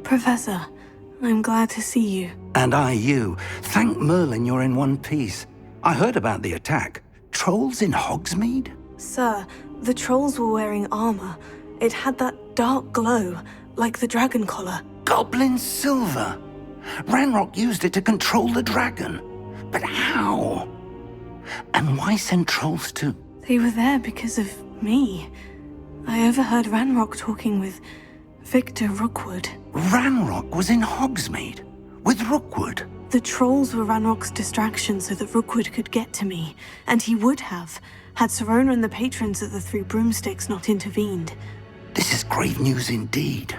Professor, I'm glad to see you. And I you. Thank Merlin you're in one piece. I heard about the attack. Trolls in Hogsmeade? Sir, the trolls were wearing armor. It had that dark glow, like the dragon collar. Goblin silver! Ranrock used it to control the dragon. But how? And why send trolls to... They were there because of me. I overheard Ranrock talking with Victor Rookwood. Ranrock was in Hogsmeade? With Rookwood? The trolls were Ranrock's distraction so that Rookwood could get to me, and he would have, had Sirona and the patrons of the Three Broomsticks not intervened. This is grave news indeed.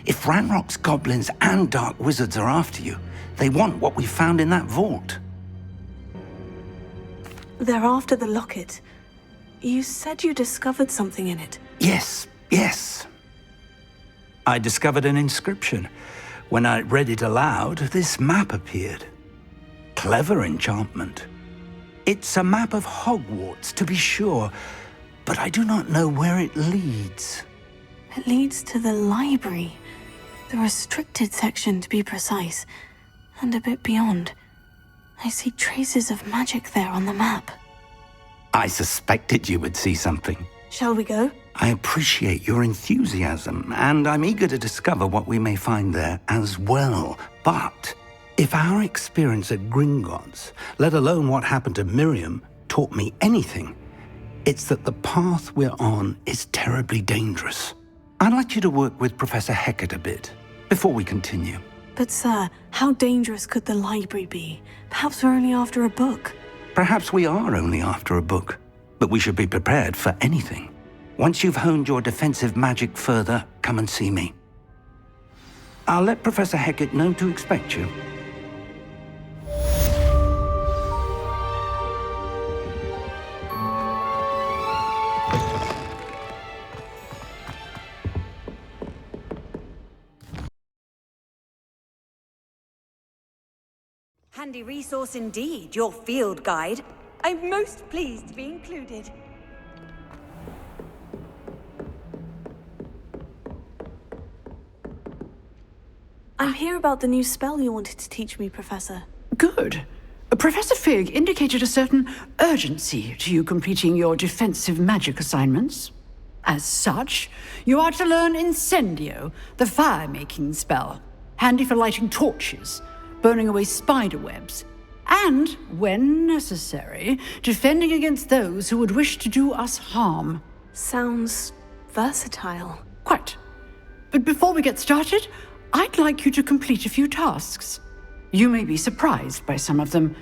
If Ranrock's goblins and dark wizards are after you, they want what we found in that vault. They're after the locket. You said you discovered something in it. Yes. I discovered an inscription. When I read it aloud, this map appeared. Clever enchantment. It's a map of Hogwarts, to be sure, but I do not know where it leads. It leads to the library. The restricted section, to be precise, and a bit beyond. I see traces of magic there on the map. I suspected you would see something. Shall we go? I appreciate your enthusiasm, and I'm eager to discover what we may find there as well. But if our experience at Gringotts, let alone what happened to Miriam, taught me anything, it's that the path we're on is terribly dangerous. I'd like you to work with Professor Hecat a bit, before we continue. But sir, how dangerous could the library be? Perhaps we're only after a book. Perhaps we are only after a book, but we should be prepared for anything. Once you've honed your defensive magic further, come and see me. I'll let Professor Hecat know to expect you. Handy resource indeed, your field guide. I'm most pleased to be included. I'm here about the new spell you wanted to teach me, Professor. Good. Professor Fig indicated a certain urgency to you completing your defensive magic assignments. As such, you are to learn Incendio, the fire-making spell, handy for lighting torches, burning away spider webs, and, when necessary, defending against those who would wish to do us harm. Sounds versatile. Quite. But before we get started, I'd like you to complete a few tasks. You may be surprised by some of them.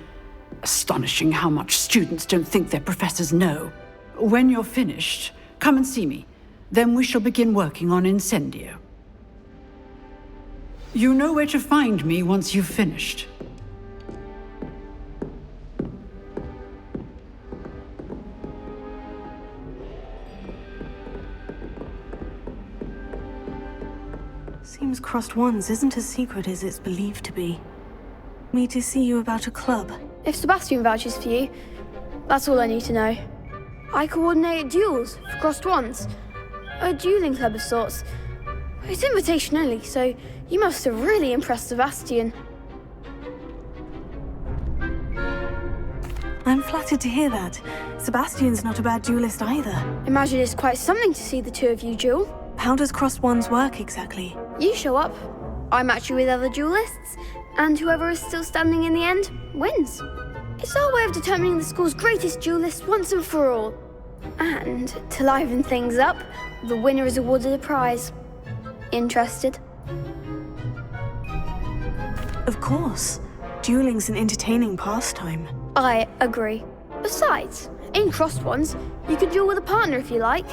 Astonishing how much students don't think their professors know. When you're finished, come and see me. Then we shall begin working on Incendio. You know where to find me once you've finished. Seems Crossed Wands isn't as secret as it's believed to be. Me to see you about a club. If Sebastian vouches for you, that's all I need to know. I coordinate duels for Crossed Wands. A dueling club of sorts. It's invitation only, so you must have really impressed Sebastian. I'm flattered to hear that. Sebastian's not a bad duelist either. Imagine it's quite something to see the two of you duel. How does Crossed Wands work exactly? You show up, I match you with other duelists, and whoever is still standing in the end wins. It's our way of determining the school's greatest duelist once and for all. And to liven things up, the winner is awarded a prize. Interested? Of course. Dueling's an entertaining pastime. I agree. Besides, in Crossed Wands, you can duel with a partner if you like.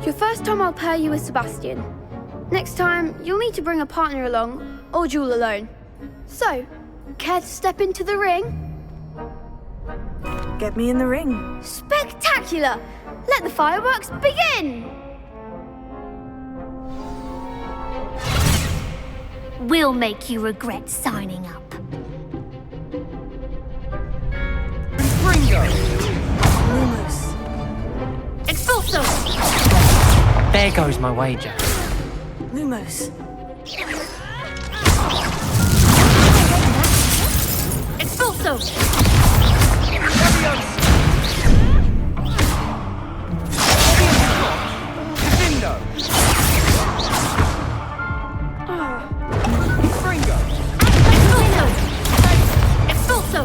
Your first time I'll pair you with Sebastian. Next time, you'll need to bring a partner along, or duel alone. So, care to step into the ring? Get me in the ring. Spectacular! Let the fireworks begin! We'll make you regret signing up. Lumos. Expulso! There goes my wager. Lumos. Expulso! Expulso!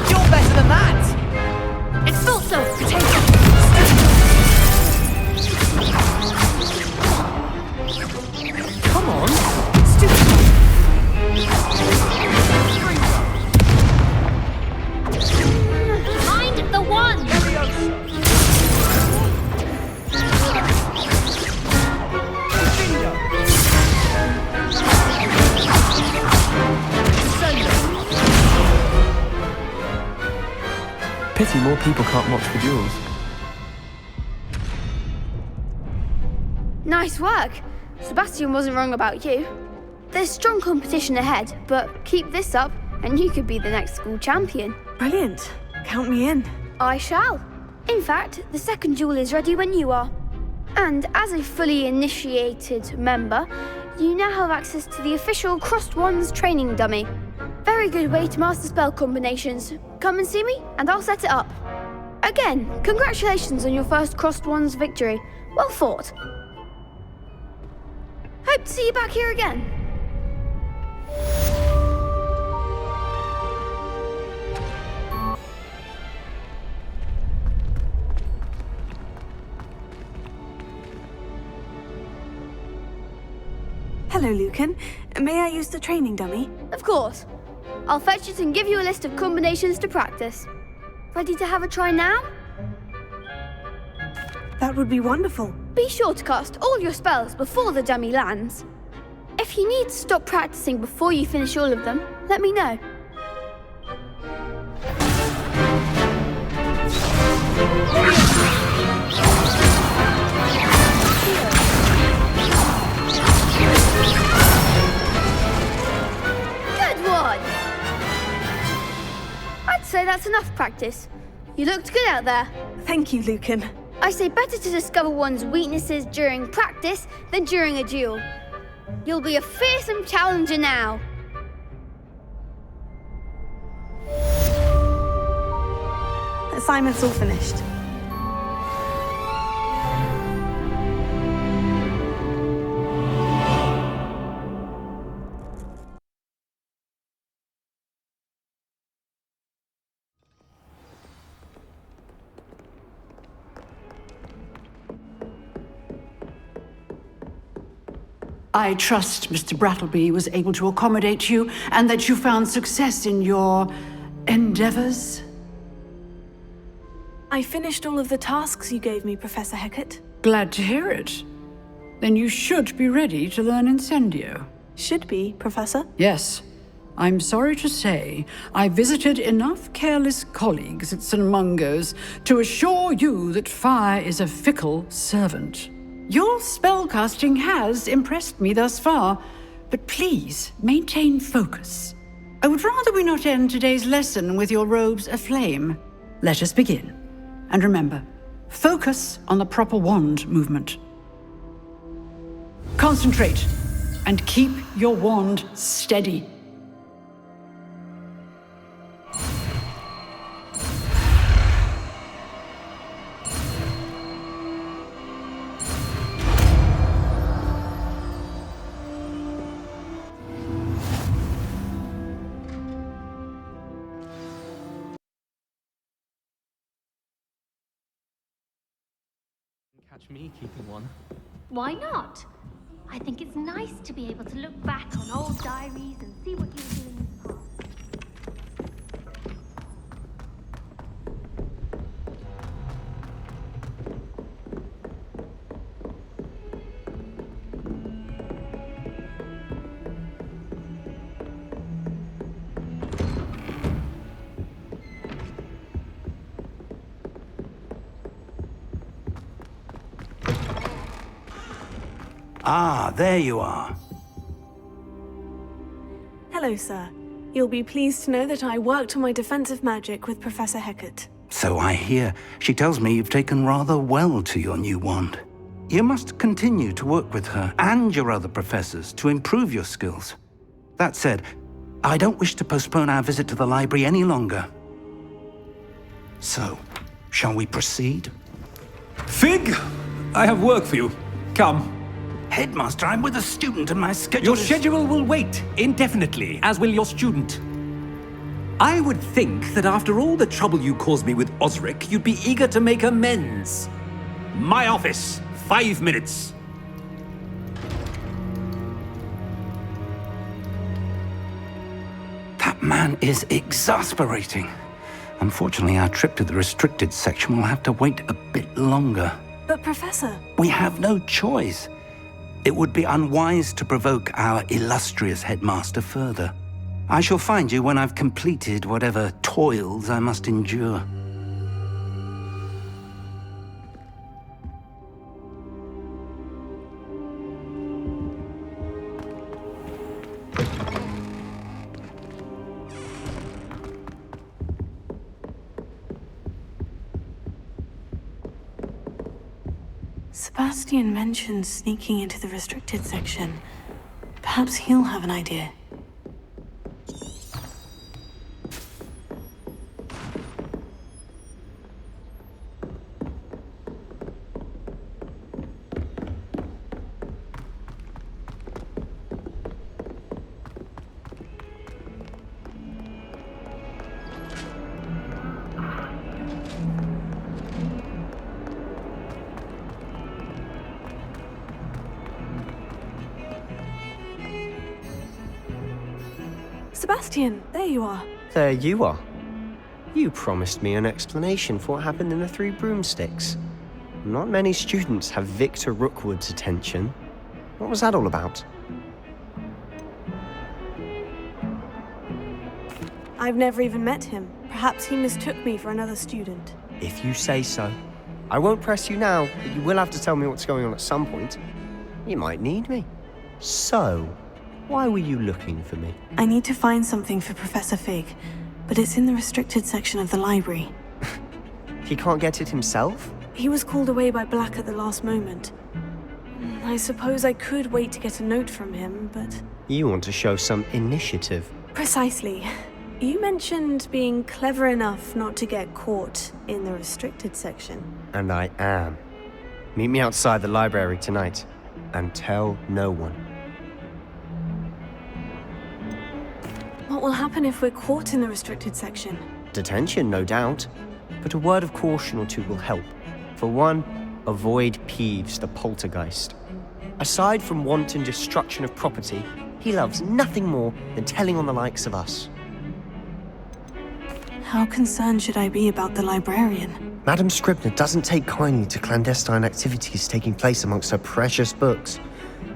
You're better than that! Expulso! Come on! Mind the wand! Pity more people can't watch the duels. Nice work. Sebastian wasn't wrong about you. There's strong competition ahead, but keep this up and you could be the next school champion. Brilliant. Count me in. I shall. In fact, the second duel is ready when you are. And as a fully initiated member, you now have access to the official Crossed Wands training dummy. Very good way to master spell combinations. Come and see me, and I'll set it up. Again, congratulations on your first Crossed Wands victory. Well fought. Hope to see you back here again. Hello, Lucan. May I use the training dummy? Of course. I'll fetch it and give you a list of combinations to practice. Ready to have a try now? That would be wonderful. Be sure to cast all your spells before the dummy lands. If you need to stop practicing before you finish all of them, let me know. Good one! I'd say that's enough practice. You looked good out there. Thank you, Lucan. I say better to discover one's weaknesses during practice than during a duel. You'll be a fearsome challenger now. Assignment's all finished. I trust Mr. Brattleby was able to accommodate you and that you found success in your endeavors. I finished all of the tasks you gave me, Professor Hecat. Glad to hear it. Then you should be ready to learn Incendio. Should be, Professor. Yes. I'm sorry to say, I visited enough careless colleagues at St. Mungo's to assure you that fire is a fickle servant. Your spellcasting has impressed me thus far, but please maintain focus. I would rather we not end today's lesson with your robes aflame. Let us begin. And remember, focus on the proper wand movement. Concentrate and keep your wand steady. Catch me keeping one. Why not? I think it's nice to be able to look back on old diaries and see what you were doing in the past. Ah, there you are. Hello, sir. You'll be pleased to know that I worked on my defensive magic with Professor Hecat. So I hear. She tells me you've taken rather well to your new wand. You must continue to work with her and your other professors to improve your skills. That said, I don't wish to postpone our visit to the library any longer. So, shall we proceed? Fig, I have work for you. Come. Headmaster, I'm with a student and my schedule Your is... schedule will wait indefinitely, as will your student. I would think that after all the trouble you caused me with Osric, you'd be eager to make amends. My office, 5 minutes. That man is exasperating. Unfortunately, our trip to the restricted section will have to wait a bit longer. But Professor... We have no choice. It would be unwise to provoke our illustrious headmaster further. I shall find you when I've completed whatever toils I must endure. Sebastian mentioned sneaking into the restricted section. Perhaps he'll have an idea. Sebastian, there you are. There you are. You promised me an explanation for what happened in the Three Broomsticks. Not many students have Victor Rookwood's attention. What was that all about? I've never even met him. Perhaps he mistook me for another student. If you say so. I won't press you now, but you will have to tell me what's going on at some point. You might need me. So, why were you looking for me? I need to find something for Professor Fig, but it's in the restricted section of the library. He can't get it himself? He was called away by Black at the last moment. I suppose I could wait to get a note from him, but... You want to show some initiative. Precisely. You mentioned being clever enough not to get caught in the restricted section. And I am. Meet me outside the library tonight, and tell no one. What will happen if we're caught in the restricted section? Detention, no doubt. But a word of caution or two will help. For one, avoid Peeves the poltergeist. Aside from wanton destruction of property, he loves nothing more than telling on the likes of us. How concerned should I be about the librarian? Madam Scribner doesn't take kindly to clandestine activities taking place amongst her precious books.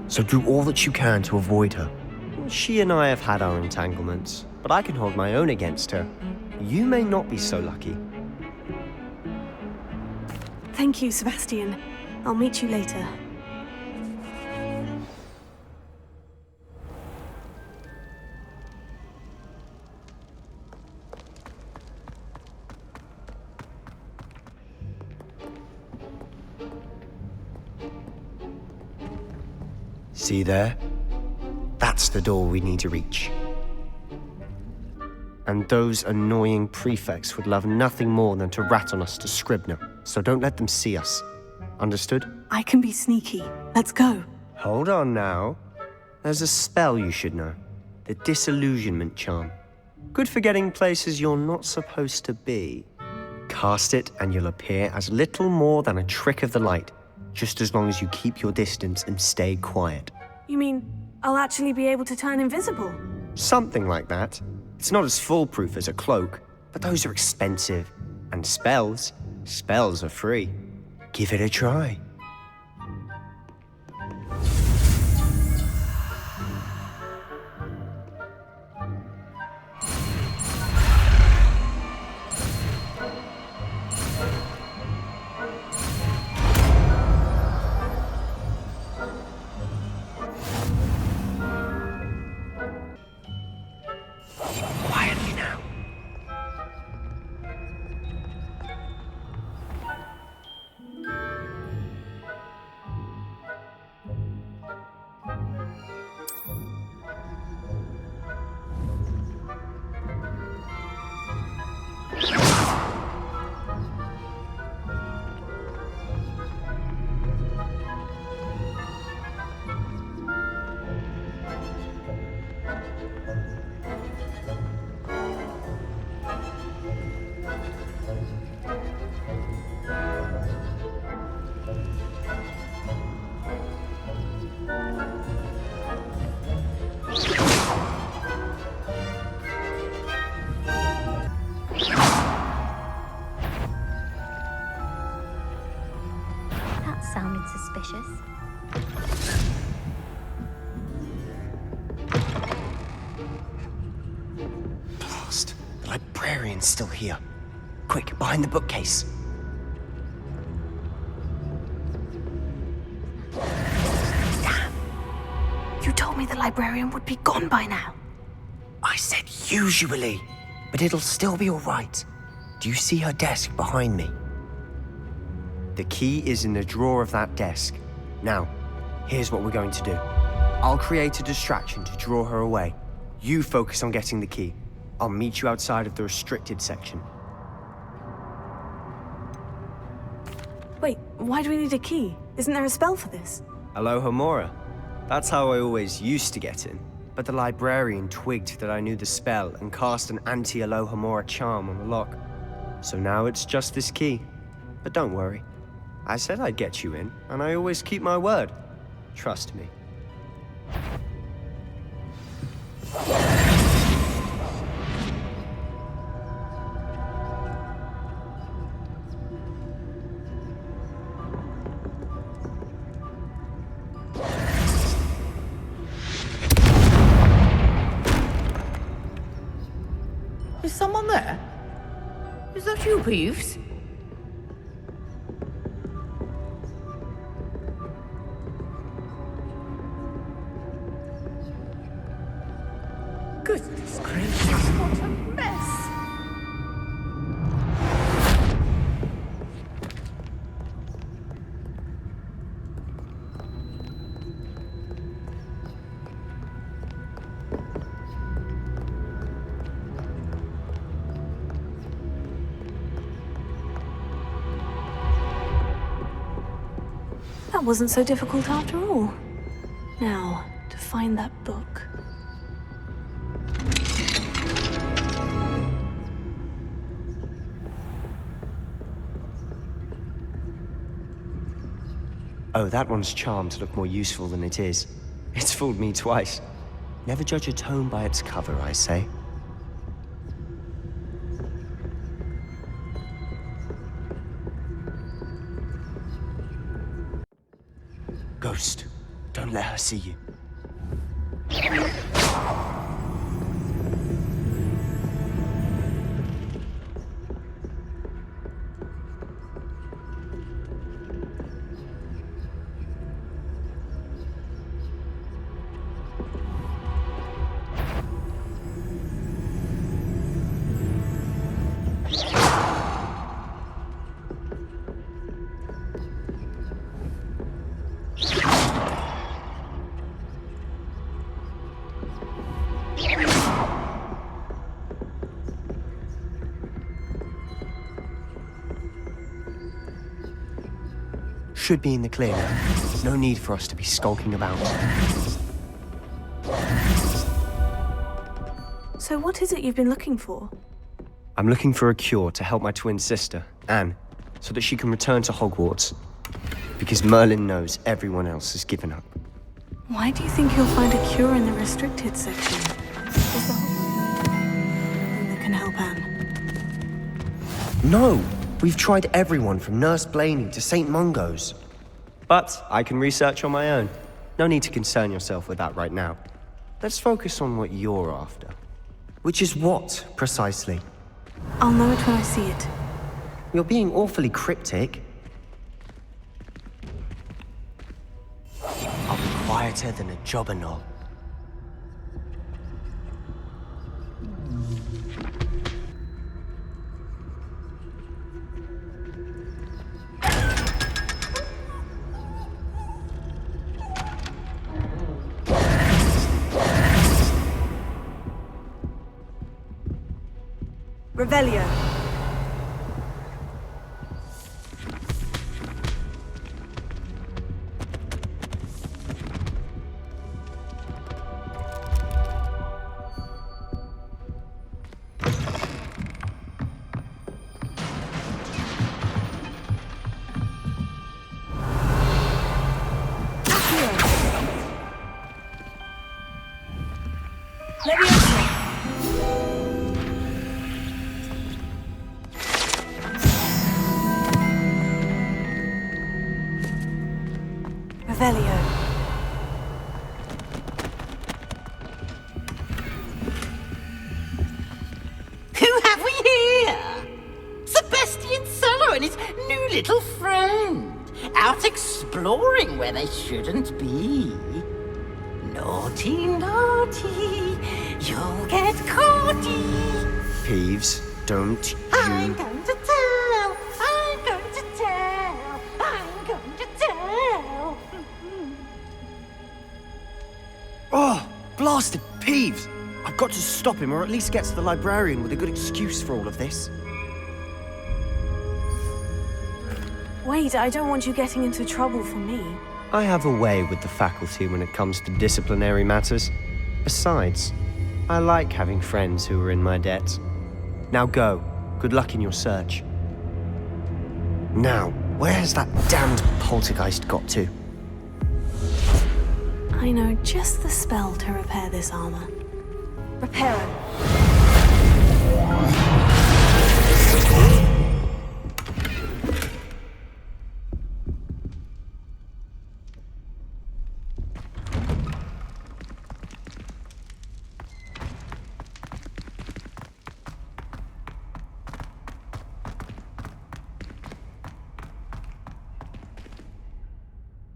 So do all that you can to avoid her. She and I have had our entanglements, but I can hold my own against her. You may not be so lucky. Thank you, Sebastian. I'll meet you later. See there? That's the door we need to reach. And those annoying prefects would love nothing more than to rat on us to Scribner, so don't let them see us. Understood? I can be sneaky. Let's go. Hold on now. There's a spell you should know. The Disillusionment Charm. Good for getting places you're not supposed to be. Cast it and you'll appear as little more than a trick of the light, just as long as you keep your distance and stay quiet. You mean I'll actually be able to turn invisible? Something like that. It's not as foolproof as a cloak, but those are expensive. And spells are free. Give it a try. sounded suspicious. Blast. The librarian's still here. Quick, behind the bookcase. You told me the librarian would be gone by now. I said usually, but it'll still be all right. Do you see her desk behind me? The key is in the drawer of that desk. Now, here's what we're going to do. I'll create a distraction to draw her away. You focus on getting the key. I'll meet you outside of the restricted section. Wait, why do we need a key? Isn't there a spell for this? Alohomora. That's how I always used to get in. But the librarian twigged that I knew the spell and cast an anti-Alohomora charm on the lock. So now it's just this key. But don't worry. I said I'd get you in, and I always keep my word. Trust me. Is someone there? Is that you, Peeves? Goodness gracious, what a mess! That wasn't so difficult after all. Now, to find that book. Oh, that one's charmed to look more useful than it is. It's fooled me twice. Never judge a tome by its cover, I say. Ghost, don't let her see you. Should be in the clear now. No need for us to be skulking about. So what is it you've been looking for? I'm looking for a cure to help my twin sister, Anne, so that she can return to Hogwarts. Because Merlin knows everyone else has given up. Why do you think you'll find a cure in the restricted section? Is that something that can help Anne? No! We've tried everyone from Nurse Blaney to St. Mungo's. But I can research on my own. No need to concern yourself with that right now. Let's focus on what you're after. Which is what, precisely? I'll know it when I see it. You're being awfully cryptic. I'll be quieter than a jobberknoll. Revelio. Revelio. Who have we here? Sebastian Solo and his new little friend. Out exploring where they shouldn't be. Naughty, naughty, you'll get caughty. Peeves, don't you... I'm going to tell, I'm going to tell, I'm going to tell. Oh, blasted Peeves! I've got to stop him, or at least get to the librarian with a good excuse for all of this. Wait, I don't want you getting into trouble for me. I have a way with the faculty when it comes to disciplinary matters. Besides, I like having friends who are in my debt. Now go. Good luck in your search. Now, where has that damned poltergeist got to? I know just the spell to repair this armor. Repair it.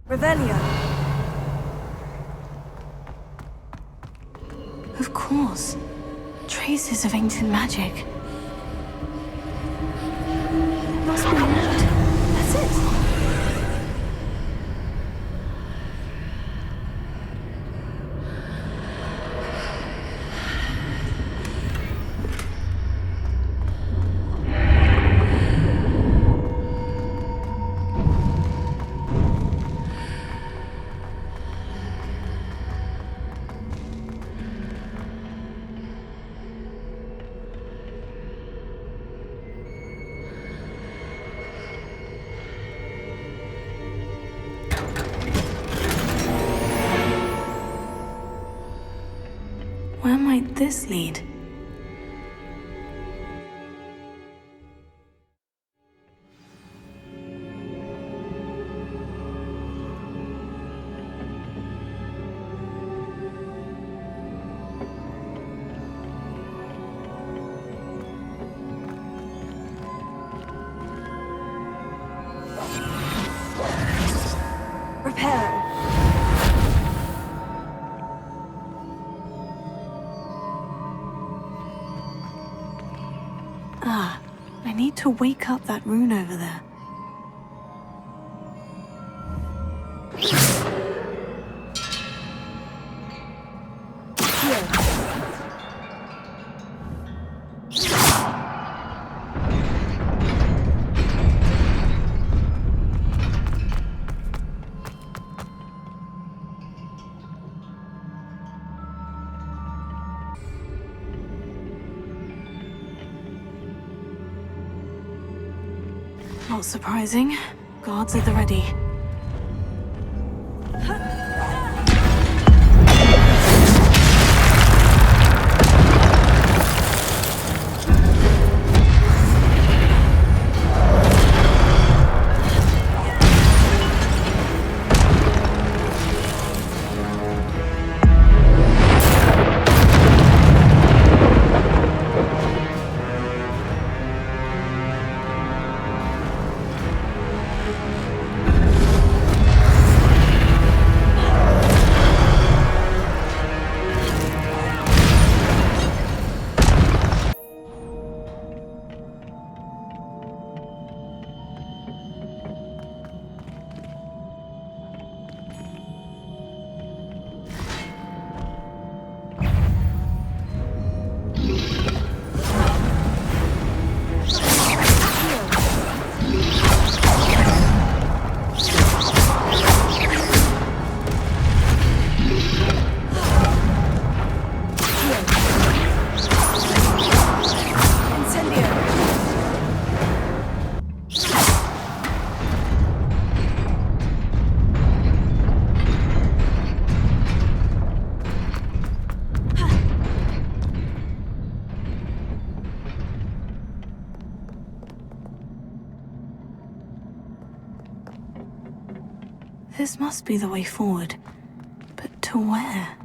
Revelio. Of course. Traces of ancient magic. It must be that. That's it. Where might this lead? Repair it. Ah, I need to wake up that rune over there. Not surprising. Guards at the ready. This must be the way forward. But to where?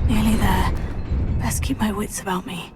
Nearly there. Best keep my wits about me.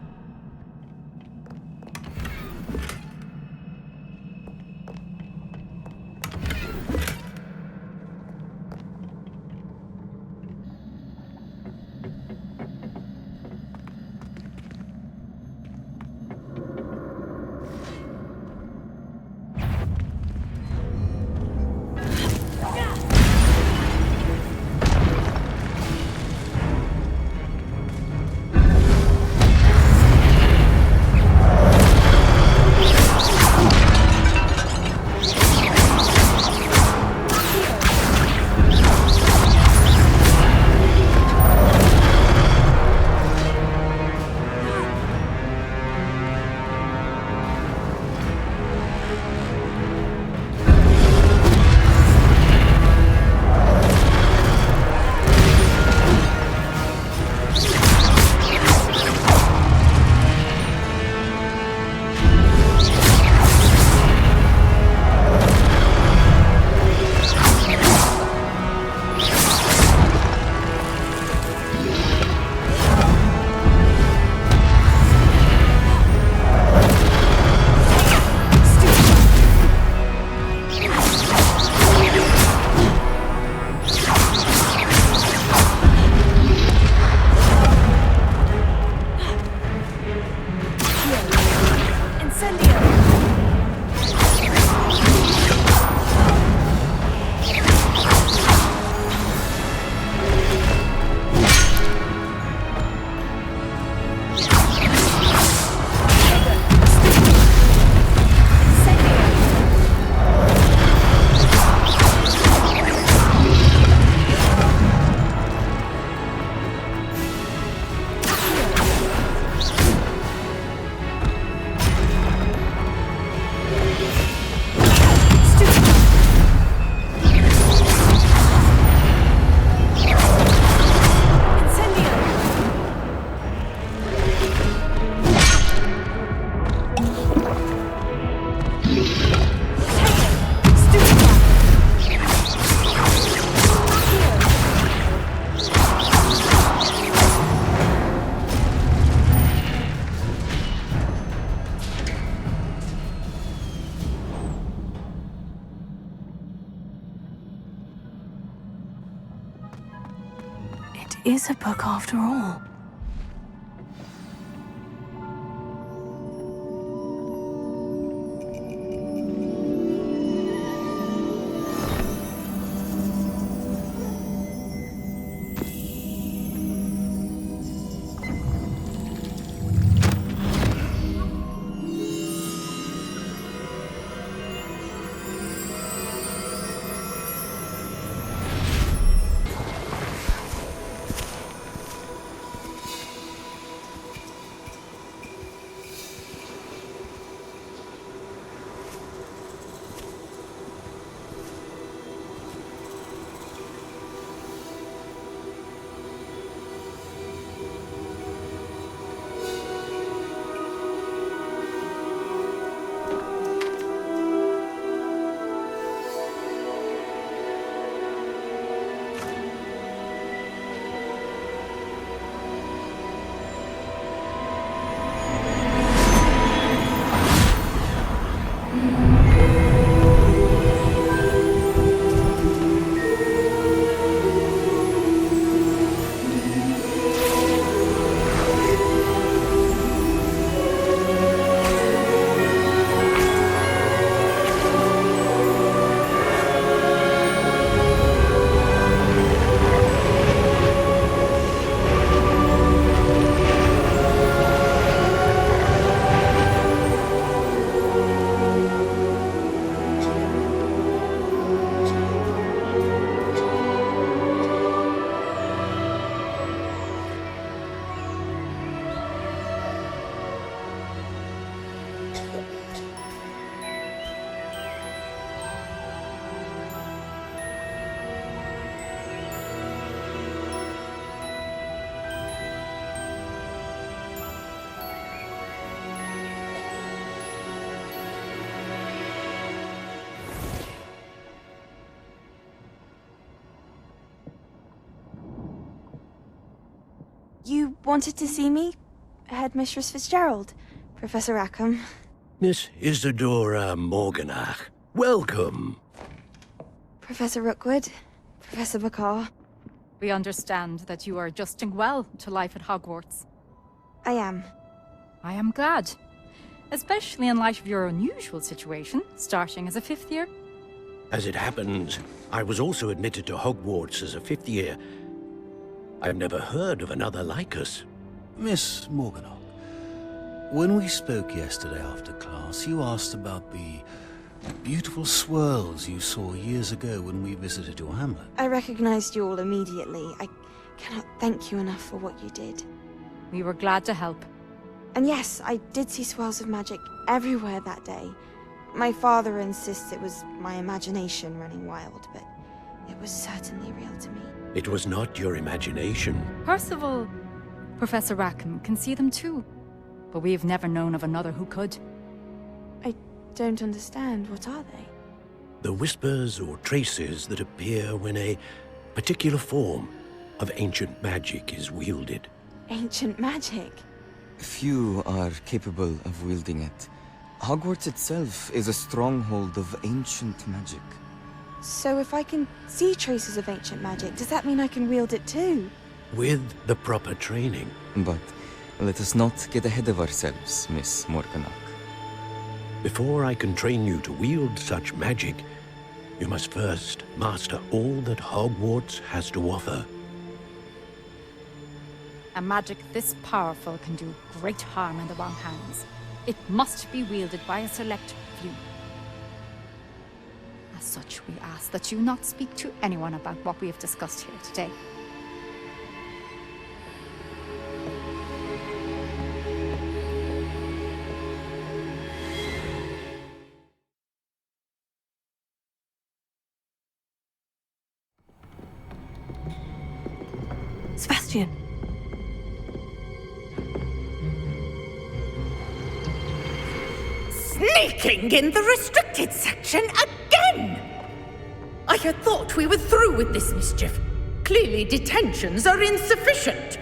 Is a book after all. You wanted to see me? Headmistress Fitzgerald, Professor Rackham. Miss Isadora Morganach, welcome. Professor Rookwood, Professor Bakar. We understand that you are adjusting well to life at Hogwarts. I am. I am glad. Especially in light of your unusual situation, starting as a 5th year. As it happens, I was also admitted to Hogwarts as a 5th year. I've never heard of another like us. Miss Morganach, when we spoke yesterday after class, you asked about the beautiful swirls you saw years ago when we visited your hamlet. I recognized you all immediately. I cannot thank you enough for what you did. We were glad to help. And yes, I did see swirls of magic everywhere that day. My father insists it was my imagination running wild, but it was certainly real to me. It was not your imagination. Percival, Professor Rackham can see them too. But we've never known of another who could. I don't understand. What are they? The whispers or traces that appear when a particular form of ancient magic is wielded. Ancient magic? Few are capable of wielding it. Hogwarts itself is a stronghold of ancient magic. So if I can see traces of ancient magic, does that mean I can wield it too? With the proper training. But let us not get ahead of ourselves, Miss Morganach. Before I can train you to wield such magic, you must first master all that Hogwarts has to offer. A magic this powerful can do great harm in the wrong hands. It must be wielded by a select few. As such, we ask that you not speak to anyone about what we have discussed here today. Sebastian. Sneaking in the restricted section again! I had thought we were through with this mischief. Clearly detentions are insufficient.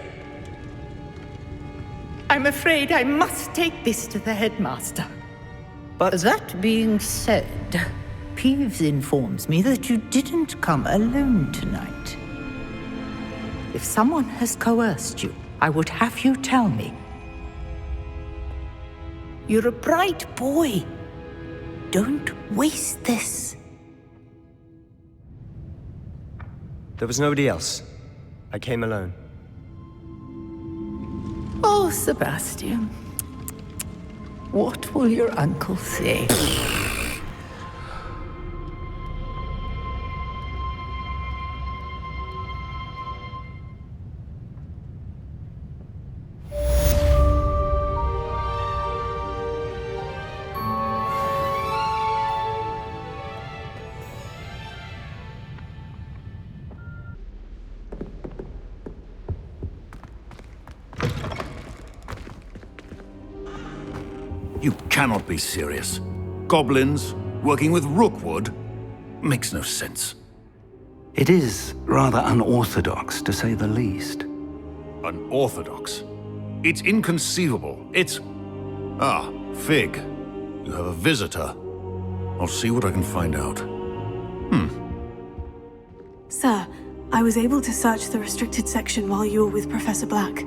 I'm afraid I must take this to the headmaster. But that being said, Peeves informs me that you didn't come alone tonight. If someone has coerced you, I would have you tell me. You're a bright boy. Don't waste this. There was nobody else. I came alone. Oh, Sebastian. What will your uncle say? You cannot be serious. Goblins working with Rookwood? Makes no sense. It is rather unorthodox, to say the least. Unorthodox? It's inconceivable. It's... Ah, Fig. You have a visitor. I'll see what I can find out. Sir, I was able to search the restricted section while you were with Professor Black.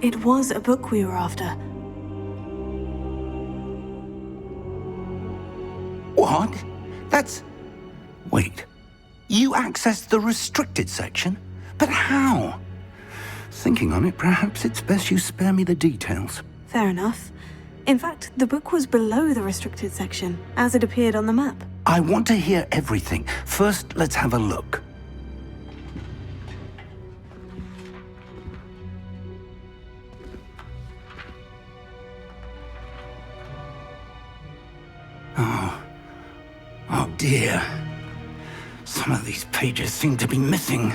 It was a book we were after. What? That's... Wait. You accessed the restricted section? But how? Thinking on it, perhaps it's best you spare me the details. Fair enough. In fact, the book was below the restricted section, as it appeared on the map. I want to hear everything. First, let's have a look. Oh dear. Some of these pages seem to be missing.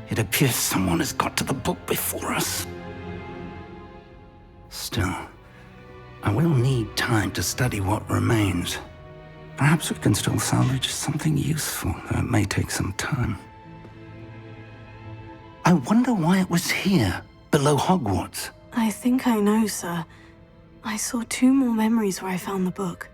It appears someone has got to the book before us. Still, I will need time to study what remains. Perhaps we can still salvage something useful, though it may take some time. I wonder why it was here, below Hogwarts. I think I know, sir. I saw 2 more memories where I found the book.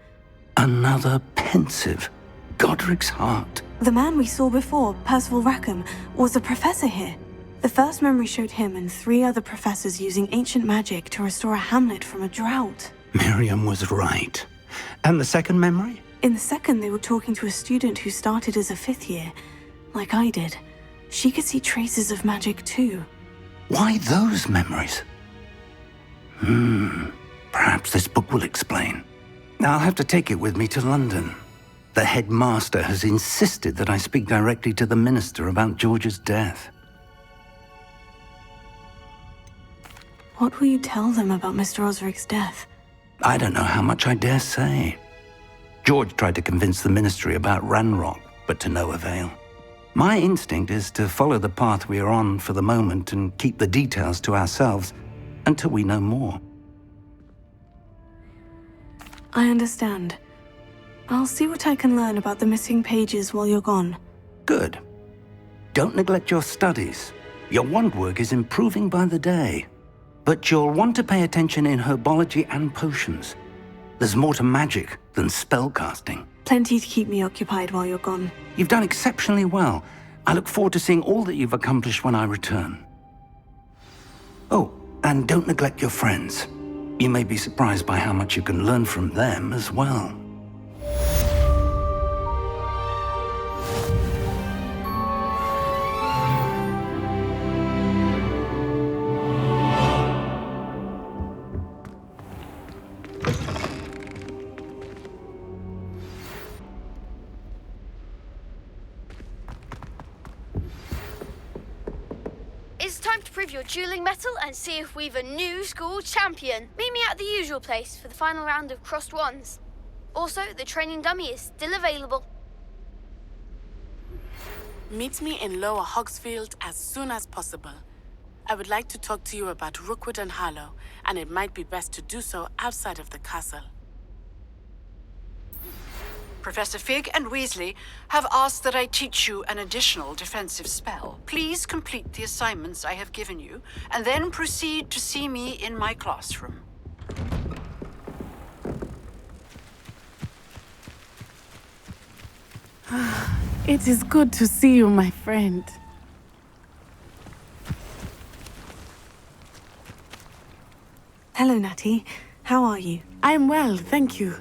Another pensive. Godric's heart. The man we saw before, Percival Rackham, was a professor here. The first memory showed him and 3 other professors using ancient magic to restore a hamlet from a drought. Miriam was right. And the second memory? In the second, they were talking to a student who started as a 5th year, like I did. She could see traces of magic too. Why those memories? Perhaps this book will explain. I'll have to take it with me to London. The headmaster has insisted that I speak directly to the minister about George's death. What will you tell them about Mr. Osric's death? I don't know how much I dare say. George tried to convince the ministry about Ranrock, but to no avail. My instinct is to follow the path we are on for the moment and keep the details to ourselves until we know more. I understand. I'll see what I can learn about the missing pages while you're gone. Good. Don't neglect your studies. Your wand work is improving by the day. But you'll want to pay attention in Herbology and Potions. There's more to magic than spellcasting. Plenty to keep me occupied while you're gone. You've done exceptionally well. I look forward to seeing all that you've accomplished when I return. Oh, and don't neglect your friends. You may be surprised by how much you can learn from them as well. It's time to prove your dueling mettle and see if we've a new school champion. Meet me at the usual place for the final round of crossed wands. Also, the training dummy is still available. Meet me in Lower Hogsfield as soon as possible. I would like to talk to you about Rookwood and Harlow, and it might be best to do so outside of the castle. Professor Fig and Weasley have asked that I teach you an additional defensive spell. Please complete the assignments I have given you, and then proceed to see me in my classroom. It is good to see you, my friend. Hello, Natty. How are you? I'm well, thank you.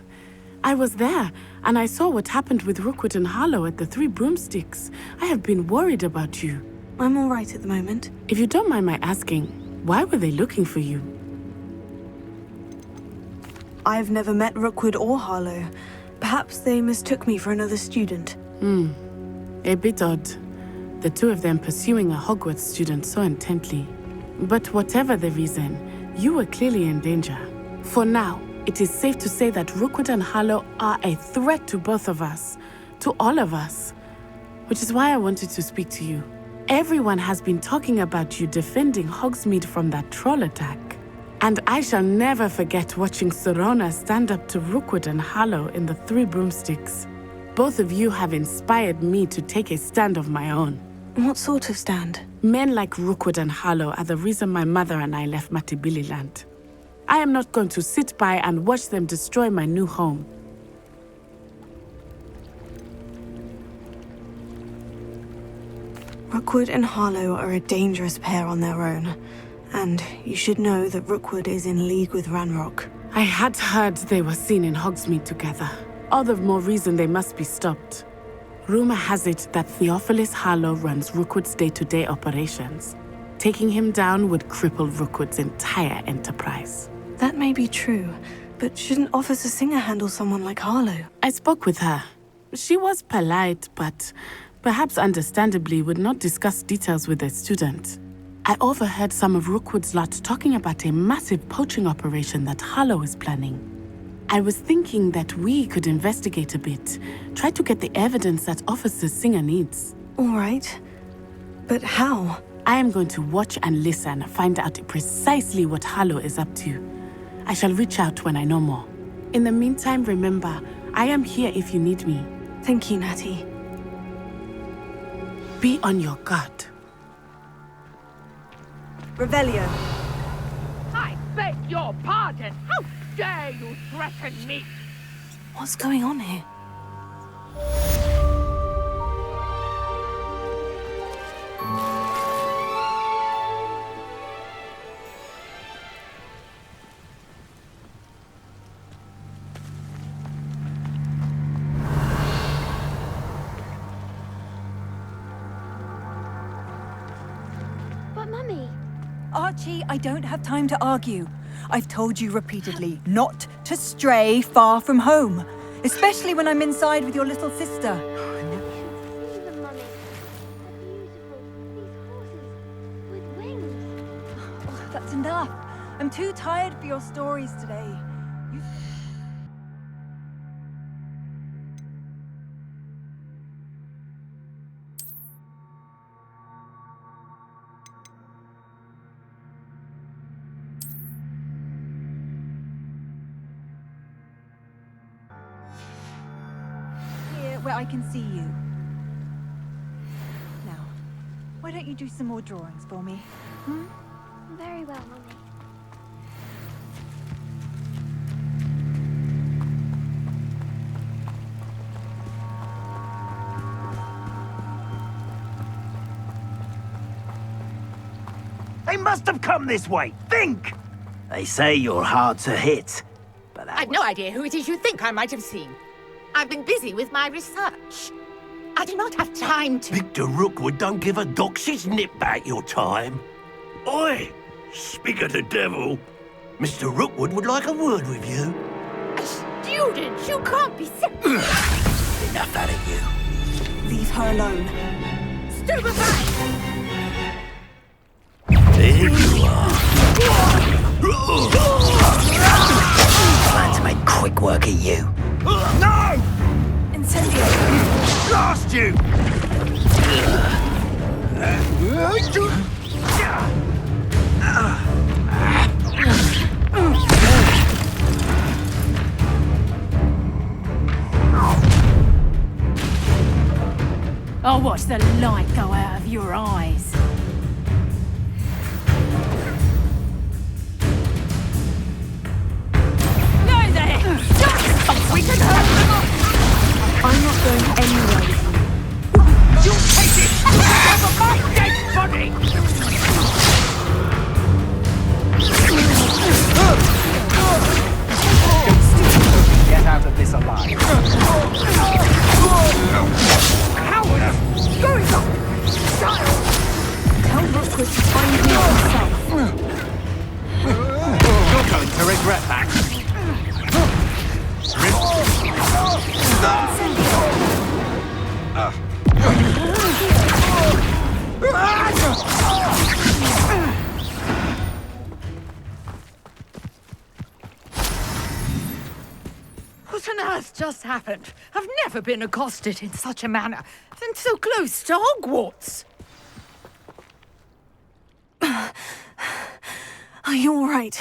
I was there, and I saw what happened with Rookwood and Harlow at the Three Broomsticks. I have been worried about you. I'm all right at the moment. If you don't mind my asking, why were they looking for you? I've never met Rookwood or Harlow. Perhaps they mistook me for another student. A bit odd. The 2 of them pursuing a Hogwarts student so intently. But whatever the reason, you were clearly in danger. For now, it is safe to say that Rookwood and Harlow are a threat to both of us, to all of us. Which is why I wanted to speak to you. Everyone has been talking about you defending Hogsmeade from that troll attack. And I shall never forget watching Sorona stand up to Rookwood and Harlow in the Three Broomsticks. Both of you have inspired me to take a stand of my own. What sort of stand? Men like Rookwood and Harlow are the reason my mother and I left Matibililand. I am not going to sit by and watch them destroy my new home. Rookwood and Harlow are a dangerous pair on their own. And you should know that Rookwood is in league with Ranrock. I had heard they were seen in Hogsmeade together. All the more reason they must be stopped. Rumor has it that Theophilus Harlow runs Rookwood's day-to-day operations. Taking him down would cripple Rookwood's entire enterprise. That may be true, but shouldn't Officer Singer handle someone like Harlow? I spoke with her. She was polite, but perhaps understandably would not discuss details with a student. I overheard some of Rookwood's lot talking about a massive poaching operation that Harlow is planning. I was thinking that we could investigate a bit, try to get the evidence that Officer Singer needs. All right. But how? I am going to watch and listen, find out precisely what Harlow is up to. I shall reach out when I know more. In the meantime, remember, I am here if you need me. Thank you, Natty. Be on your guard. Revelio. I beg your pardon. How dare you threaten me? What's going on here? But Mummy... Archie, I don't have time to argue. I've told you repeatedly not to stray far from home, especially when I'm inside with your little sister. See them, Mummy. They're beautiful. These horses with wings. Oh, that's enough. I'm too tired for your stories today. Where I can see you. Now, why don't you do some more drawings for me? Hmm? Very well, Mummy. They must have come this way. Think! They say you're hard to hit, but I've no idea who it is you think I might have seen. I've been busy with my research. I do not have time to... Victor Rookwood don't give a doxy's nip back your time. Oi! Speak of the devil. Mr. Rookwood would like a word with you. A student? You can't be serious. Enough out of you. Leave her alone. Stupefy! There you are. Plan to make quick work of you. No! Incendio! Blast you! I'll watch the light go out of your eyes. No there! We can hold them up! I'm not going anywhere with you. You take it! Over my dead body! Get out of this alive. Howard! Going up! Child! Tell Rookwood to find me himself. You're going to regret that. What on earth just happened? I've never been accosted in such a manner, and so close to Hogwarts. Are you all right?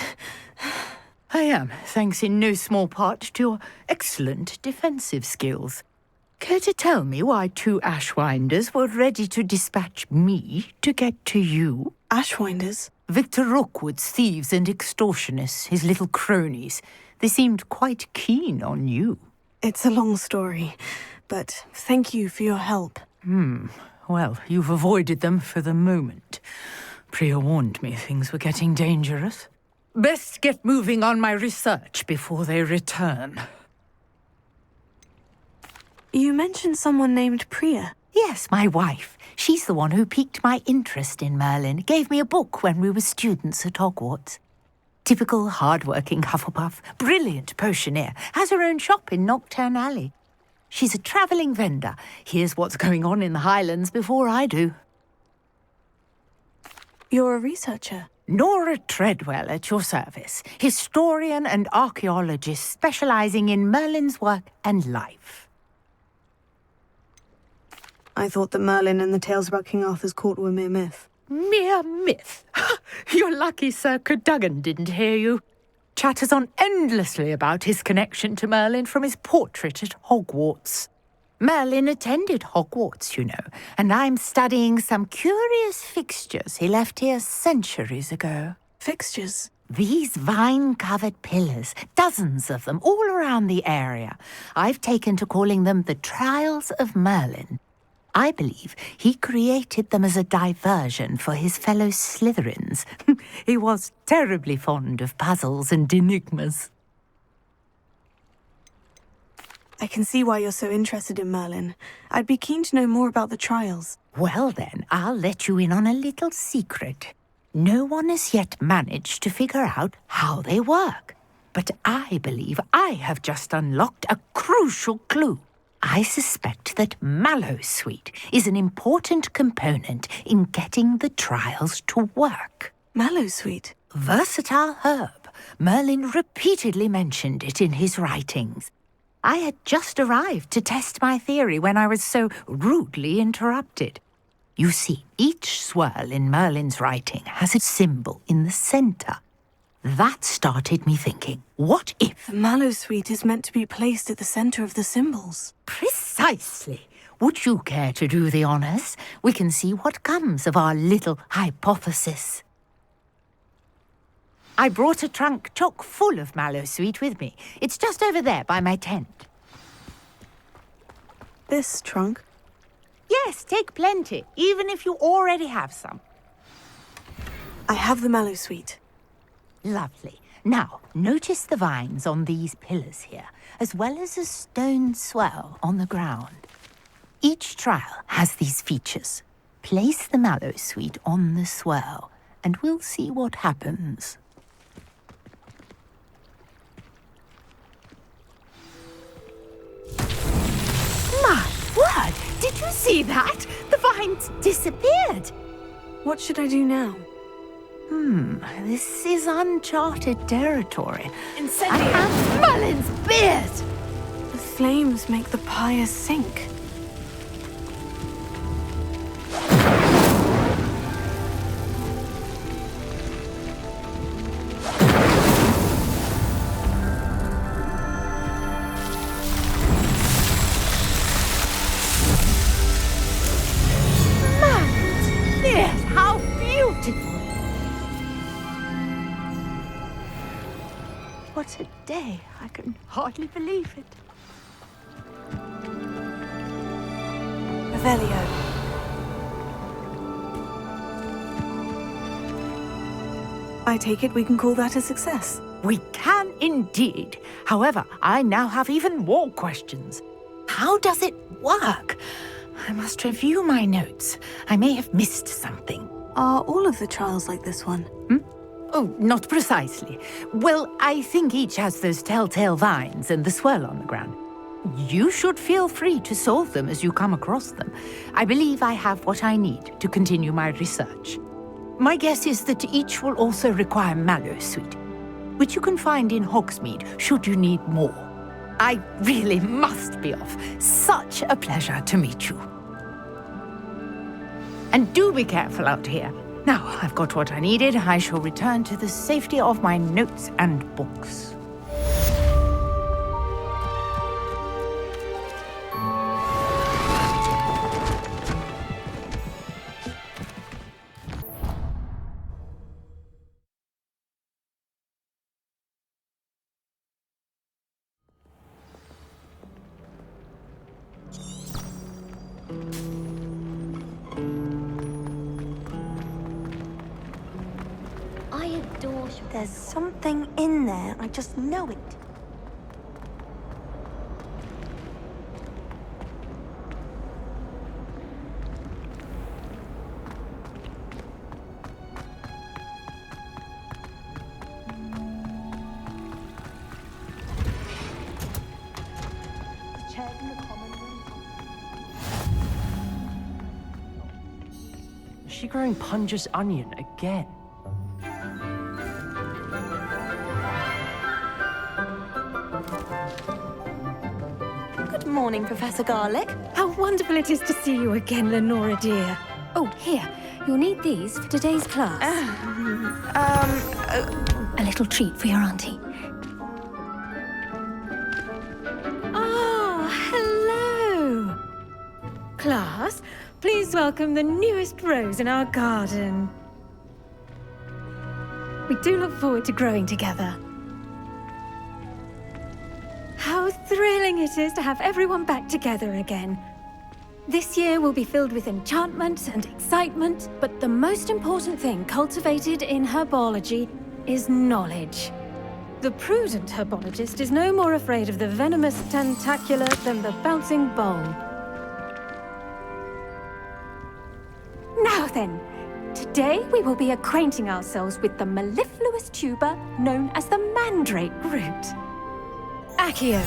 I am, thanks in no small part to your excellent defensive skills. Care to tell me why 2 Ashwinders were ready to dispatch me to get to you? Ashwinders? Victor Rookwood's thieves and extortionists, his little cronies. They seemed quite keen on you. It's a long story, but thank you for your help. Well, you've avoided them for the moment. Priya warned me things were getting dangerous. Best get moving on my research before they return. You mentioned someone named Priya. Yes, my wife. She's the one who piqued my interest in Merlin. Gave me a book when we were students at Hogwarts. Typical hard-working Hufflepuff, brilliant potioneer, has her own shop in Knockturn Alley. She's a travelling vendor. Hears what's going on in the Highlands before I do. You're a researcher? Nora Treadwell at your service. Historian and archaeologist specialising in Merlin's work and life. I thought that Merlin and the tales about King Arthur's court were mere myth. Mere myth? You're lucky Sir Cadogan didn't hear you. Chatters on endlessly about his connection to Merlin from his portrait at Hogwarts. Merlin attended Hogwarts, you know, and I'm studying some curious fixtures he left here centuries ago. Fixtures? These vine-covered pillars, dozens of them, all around the area. I've taken to calling them the Trials of Merlin. I believe he created them as a diversion for his fellow Slytherins. He was terribly fond of puzzles and enigmas. I can see why you're so interested in Merlin. I'd be keen to know more about the trials. Well then, I'll let you in on a little secret. No one has yet managed to figure out how they work. But I believe I have just unlocked a crucial clue. I suspect that Mallowsweet is an important component in getting the trials to work. Mallowsweet? Versatile herb. Merlin repeatedly mentioned it in his writings. I had just arrived to test my theory when I was so rudely interrupted. You see, each swirl in Merlin's writing has a symbol in the center. That started me thinking, what if... The Mallowsweet is meant to be placed at the center of the symbols. Precisely. Would you care to do the honors? We can see what comes of our little hypothesis. I brought a trunk chock full of Mallowsweet with me. It's just over there by my tent. This trunk? Yes, take plenty, even if you already have some. I have the Mallowsweet. Lovely. Now, notice the vines on these pillars here, as well as a stone swirl on the ground. Each trial has these features. Place the Mallowsweet on the swirl, and we'll see what happens. My word! Did you see that? The vines disappeared. What should I do now? This is uncharted territory. Incendio! I have Merlin's beard! The flames make the pyre sink. Merlin's beard! How beautiful! What a day. I can hardly believe it. Revelio. I take it we can call that a success. We can indeed. However, I now have even more questions. How does it work? I must review my notes. I may have missed something. Are all of the trials like this one? Oh, not precisely. Well, I think each has those telltale vines and the swirl on the ground. You should feel free to solve them as you come across them. I believe I have what I need to continue my research. My guess is that each will also require Mallowsweet, which you can find in Hogsmeade should you need more. I really must be off. Such a pleasure to meet you. And do be careful out here. Now, I've got what I needed. I shall return to the safety of my notes and books. There's something in there. I just know it. Is she growing Punja's onion again? Good morning, Professor Garlick. How wonderful it is to see you again, Lenora dear. Oh, here. You'll need these for today's class. A little treat for your auntie. Oh, hello. welcome the newest rose in our garden. We do look forward to growing together. How thrilling it is to have everyone back together again. This year will be filled with enchantment and excitement, but the most important thing cultivated in herbology is knowledge. The prudent herbologist is no more afraid of the venomous tentacula than the bouncing bowl. Now then, today we will be acquainting ourselves with the mellifluous tuber known as the mandrake root. Accio.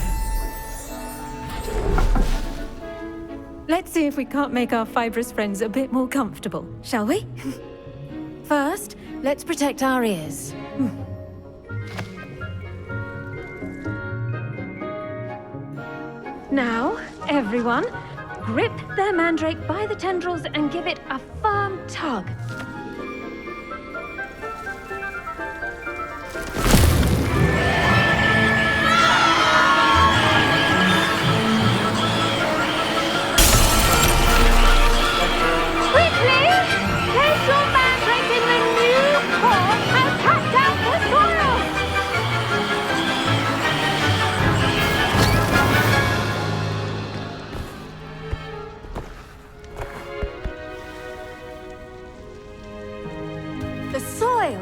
Let's see if we can't make our fibrous friends a bit more comfortable, shall we? First, let's protect our ears. Now, everyone, grip their mandrake by the tendrils and give it a firm tug.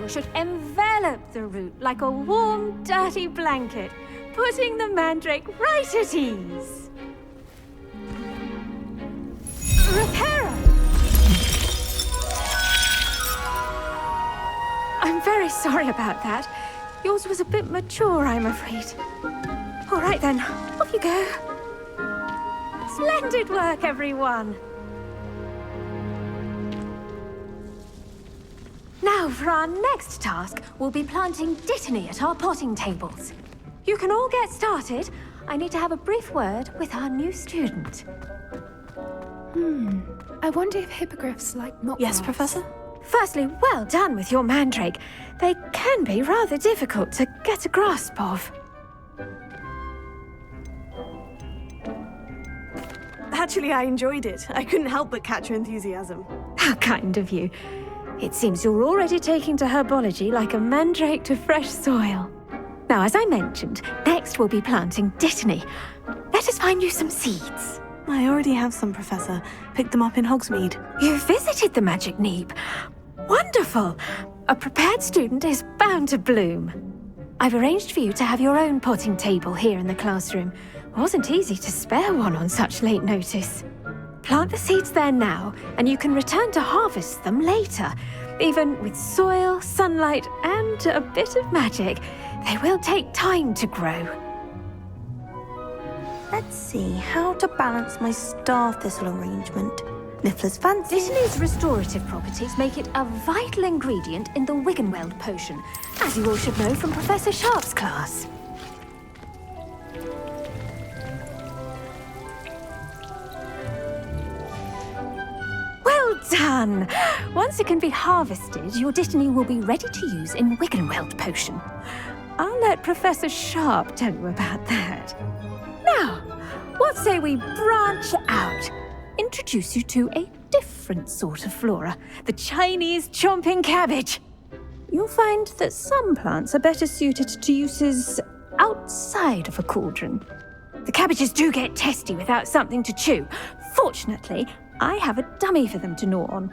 Should envelop the root like a warm, dirty blanket, putting the mandrake right at ease. Reparo! I'm very sorry about that. Yours was a bit mature, I'm afraid. All right then, off you go. Splendid work, everyone. Now, for our next task, we'll be planting Dittany at our potting tables. You can all get started. I need to have a brief word with our new student. I wonder if hippogriffs like mock Yes, grass. Professor? Firstly, well done with your mandrake. They can be rather difficult to get a grasp of. Actually, I enjoyed it. I couldn't help but catch your enthusiasm. How kind of you. It seems you're already taking to herbology like a mandrake to fresh soil. Now, as I mentioned, next we'll be planting Dittany. Let us find you some seeds. I already have some, Professor. Picked them up in Hogsmeade. You visited the Magic Neep. Wonderful! A prepared student is bound to bloom. I've arranged for you to have your own potting table here in the classroom. Wasn't easy to spare one on such late notice. Plant the seeds there now, and you can return to harvest them later. Even with soil, sunlight, and a bit of magic, they will take time to grow. Let's see how to balance my star thistle arrangement. Niffler's fancy. Dittany's restorative properties make it a vital ingredient in the Wiggenweld potion, as you all should know from Professor Sharp's class. Well done! Once it can be harvested, your Dittany will be ready to use in Wiggenweld potion. I'll let Professor Sharp tell you about that. Now, what say we branch out? Introduce you to a different sort of flora, the Chinese chomping cabbage. You'll find that some plants are better suited to uses outside of a cauldron. The cabbages do get testy without something to chew. Fortunately, I have a dummy for them to gnaw on.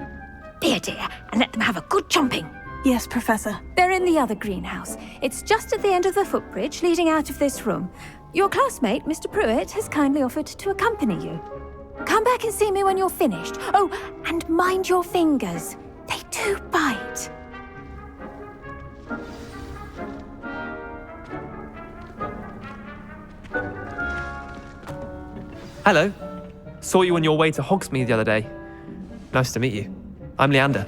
Be a dear and let them have a good chomping. Yes, Professor. They're in the other greenhouse. It's just at the end of the footbridge leading out of this room. Your classmate, Mr. Pruitt, has kindly offered to accompany you. Come back and see me when you're finished. Oh, and mind your fingers. They do bite. Hello. Saw you on your way to Hogsmeade the other day. Nice to meet you. I'm Leander.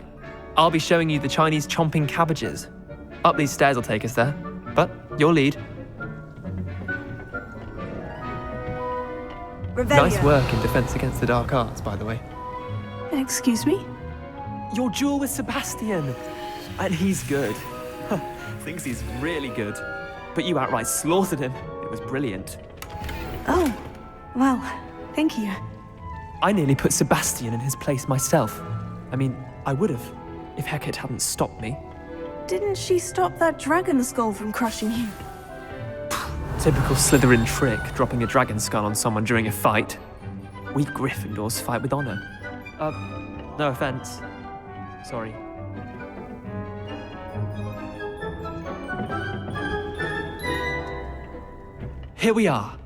I'll be showing you the Chinese chomping cabbages. Up these stairs will take us there, but your lead. Nice work in Defense Against the Dark Arts, by the way. Excuse me? Your duel with Sebastian. And he's good. Thinks he's really good. But you outright slaughtered him. It was brilliant. Oh, well, thank you. I nearly put Sebastian in his place myself. I mean, I would have, if Hecate hadn't stopped me. Didn't she stop that dragon skull from crushing you? Typical Slytherin trick, dropping a dragon skull on someone during a fight. We Gryffindors fight with honor. No offense. Sorry. Here we are,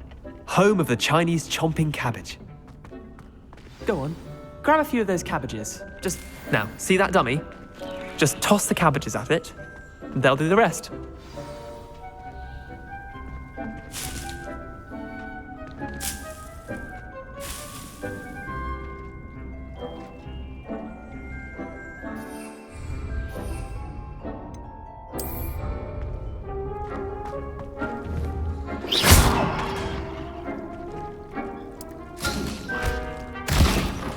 home of the Chinese chomping cabbage. Go on, grab a few of those cabbages. Just, now, see that dummy? Just toss the cabbages at it, and they'll do the rest.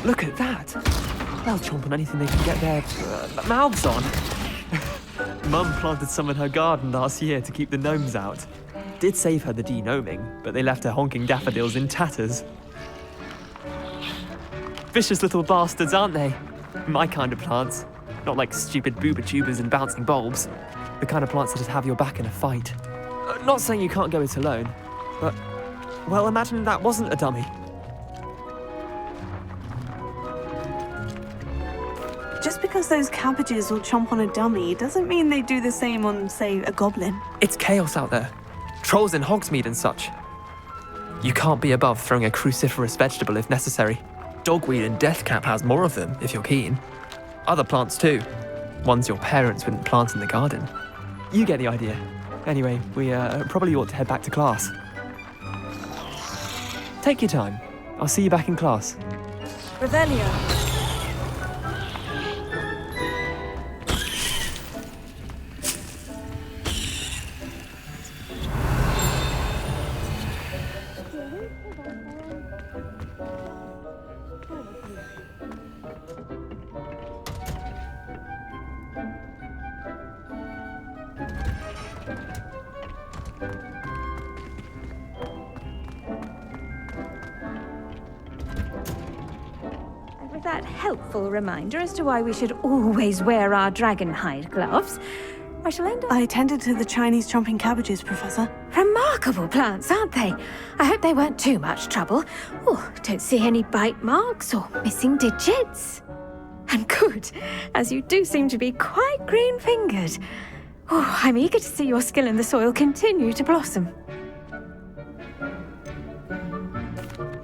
Look at that! They'll chomp on anything they can get their mouths on. Mum planted some in her garden last year to keep the gnomes out. Did save her the de-gnoming, but they left her honking daffodils in tatters. Vicious little bastards, aren't they? My kind of plants. Not like stupid booba tubers and bouncing bulbs. The kind of plants that just have your back in a fight. Not saying you can't go it alone, but, well, imagine that wasn't a dummy. Just because those cabbages will chomp on a dummy doesn't mean they do the same on, say, a goblin. It's chaos out there. Trolls in Hogsmeade and such. You can't be above throwing a cruciferous vegetable if necessary. Dogweed and deathcap has more of them, if you're keen. Other plants too. Ones your parents wouldn't plant in the garden. You get the idea. Anyway, we probably ought to head back to class. Take your time. I'll see you back in class. Revelio. That helpful reminder as to why we should always wear our dragonhide gloves, I shall end up... I tended to the Chinese chomping cabbages, Professor. Remarkable plants, aren't they? I hope they weren't too much trouble. Oh, don't see any bite marks or missing digits. And good, as you do seem to be quite green-fingered. Oh, I'm eager to see your skill in the soil continue to blossom.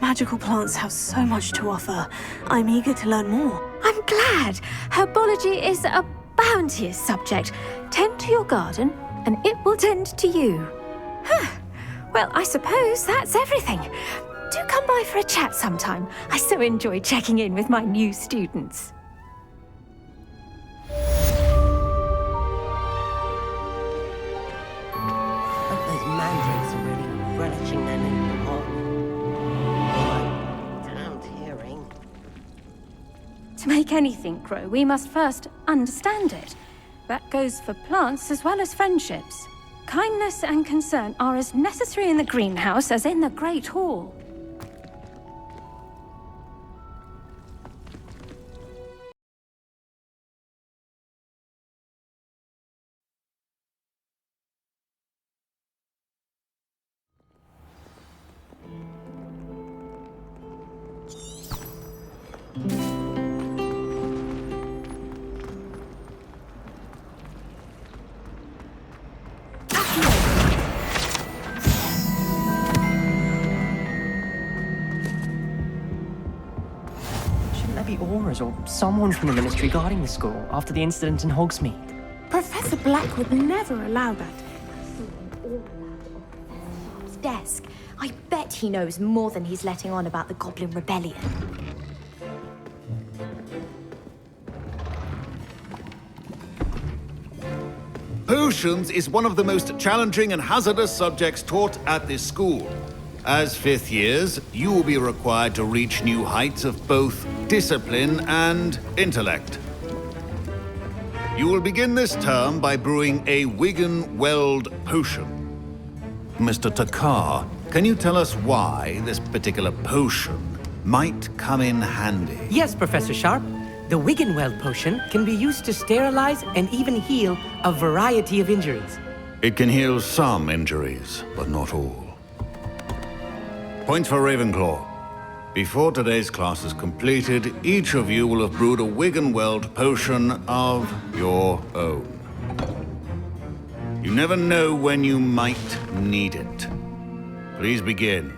Magical plants have so much to offer. I'm eager to learn more. I'm glad. Herbology is a bounteous subject. Tend to your garden, and it will tend to you. Well, I suppose that's everything. Do come by for a chat sometime. I so enjoy checking in with my new students. Those mandrakes are really relishing their new home. To make anything grow, we must first understand it. That goes for plants as well as friendships. Kindness and concern are as necessary in the greenhouse as in the Great Hall. Auras or someone from the Ministry guarding the school after the incident in Hogsmeade. Professor Black would never allow that. Desk. I bet he knows more than he's letting on about the Goblin Rebellion. Potions is one of the most challenging and hazardous subjects taught at this school. As fifth years, you will be required to reach new heights of both discipline and intellect. You will begin this term by brewing a Wiggenweld potion. Mr. Takar, can you tell us why this particular potion might come in handy. Yes, Professor Sharp. The Wiggenweld potion can be used to sterilize and even heal a variety of injuries. It can heal some injuries, but not all. Points for Ravenclaw. Before today's class is completed, each of you will have brewed a Wiggenweld potion of your own. You never know when you might need it. Please begin.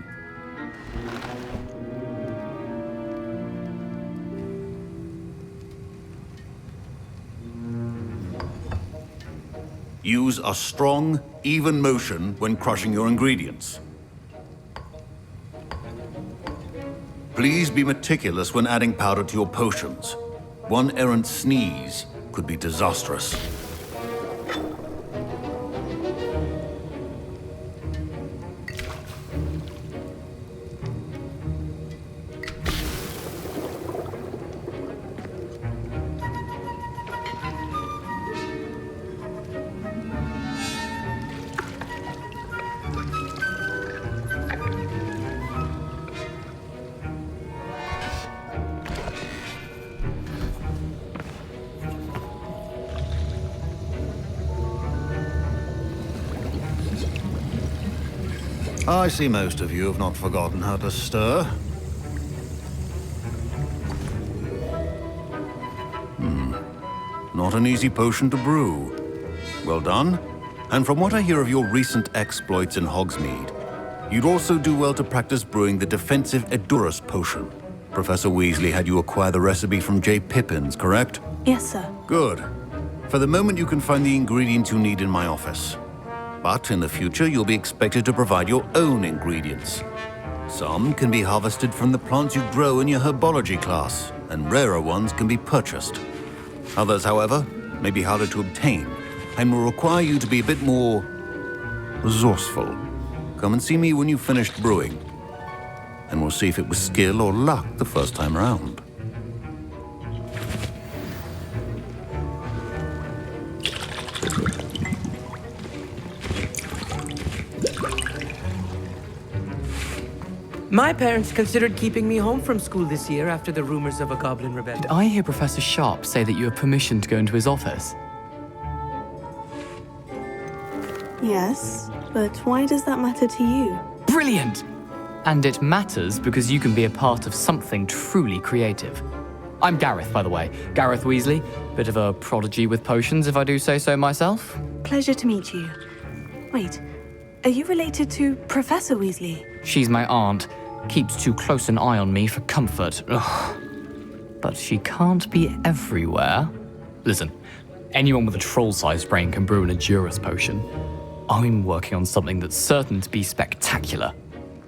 Use a strong, even motion when crushing your ingredients. Please be meticulous when adding powder to your potions. One errant sneeze could be disastrous. I see most of you have not forgotten how to stir. Not an easy potion to brew. Well done. And from what I hear of your recent exploits in Hogsmeade, you'd also do well to practice brewing the defensive Edurus potion. Professor Weasley had you acquire the recipe from J. Pippin's, correct? Yes, sir. Good. For the moment, you can find the ingredients you need in my office. But in the future, you'll be expected to provide your own ingredients. Some can be harvested from the plants you grow in your herbology class, and rarer ones can be purchased. Others, however, may be harder to obtain, and will require you to be a bit more resourceful. Come and see me when you've finished brewing, and we'll see if it was skill or luck the first time around. My parents considered keeping me home from school this year after the rumors of a goblin rebellion. Did I hear Professor Sharp say that you have permission to go into his office? Yes, but why does that matter to you? Brilliant! And it matters because you can be a part of something truly creative. I'm Gareth, by the way. Gareth Weasley. Bit of a prodigy with potions, if I do say so myself. Pleasure to meet you. Wait, are you related to Professor Weasley? She's my aunt. Keeps too close an eye on me for comfort. Ugh. But she can't be everywhere. Listen, anyone with a troll-sized brain can brew an Edurus potion. I'm working on something that's certain to be spectacular.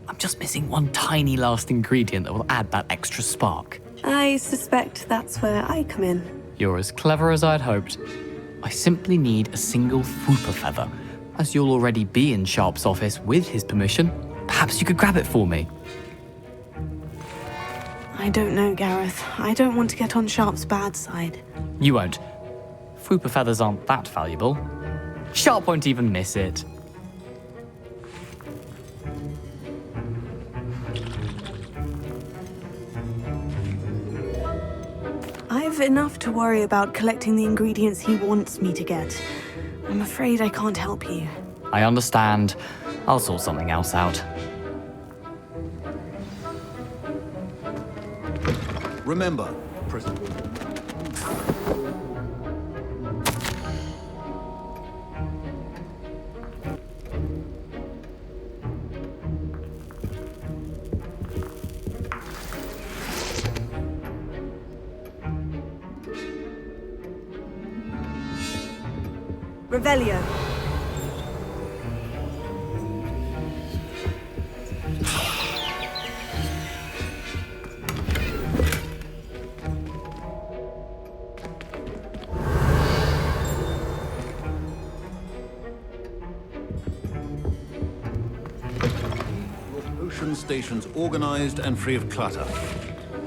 I'm just missing one tiny last ingredient that will add that extra spark. I suspect that's where I come in. You're as clever as I'd hoped. I simply need a single Fooper feather. As you'll already be in Sharp's office with his permission, perhaps you could grab it for me. I don't know, Gareth. I don't want to get on Sharp's bad side. You won't. Fooper feathers aren't that valuable. Sharp won't even miss it. I've enough to worry about collecting the ingredients he wants me to get. I'm afraid I can't help you. I understand. I'll sort something else out. Remember, Revelio. Potion stations organized and free of clutter.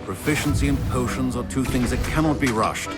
Proficiency in potions are two things that cannot be rushed.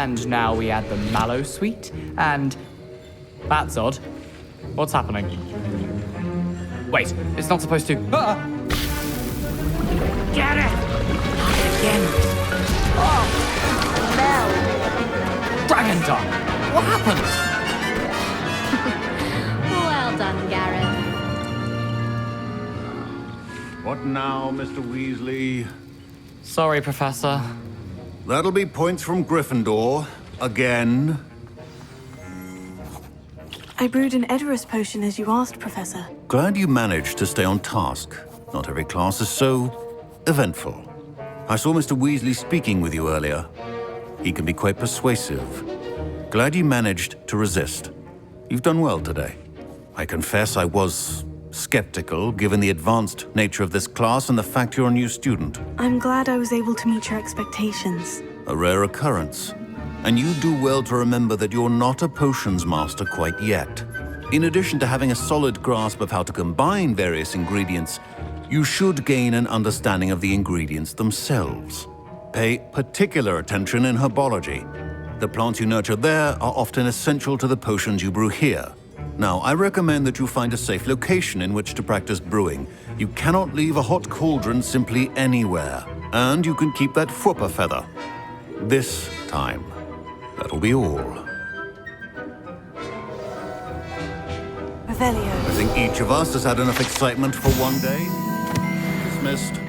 And now we add the mallow sweet, and... That's odd. What's happening? Wait, it's not supposed to... Ah! Get it! Again! Oh! Dragon Tongue! What happened? Well done, Gareth. What now, Mr. Weasley? Sorry, Professor. That'll be points from Gryffindor. Again. I brewed an Edorus potion as you asked, Professor. Glad you managed to stay on task. Not every class is so eventful. I saw Mr. Weasley speaking with you earlier. He can be quite persuasive. Glad you managed to resist. You've done well today. I confess I was skeptical, given the advanced nature of this class and the fact you're a new student. I'm glad I was able to meet your expectations. A rare occurrence. And you do well to remember that you're not a potions master quite yet. In addition to having a solid grasp of how to combine various ingredients, you should gain an understanding of the ingredients themselves. Pay particular attention in herbology. The plants you nurture there are often essential to the potions you brew here. Now, I recommend that you find a safe location in which to practice brewing. You cannot leave a hot cauldron simply anywhere. And you can keep that Fwooper feather. This time. That'll be all. Revelio. I think each of us has had enough excitement for one day. Dismissed.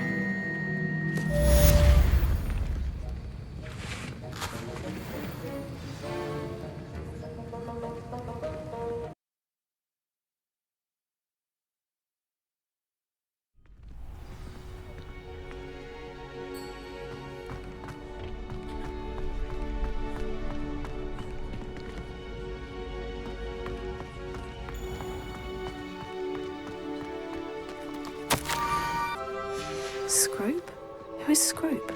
Scrope? Who is Scrope?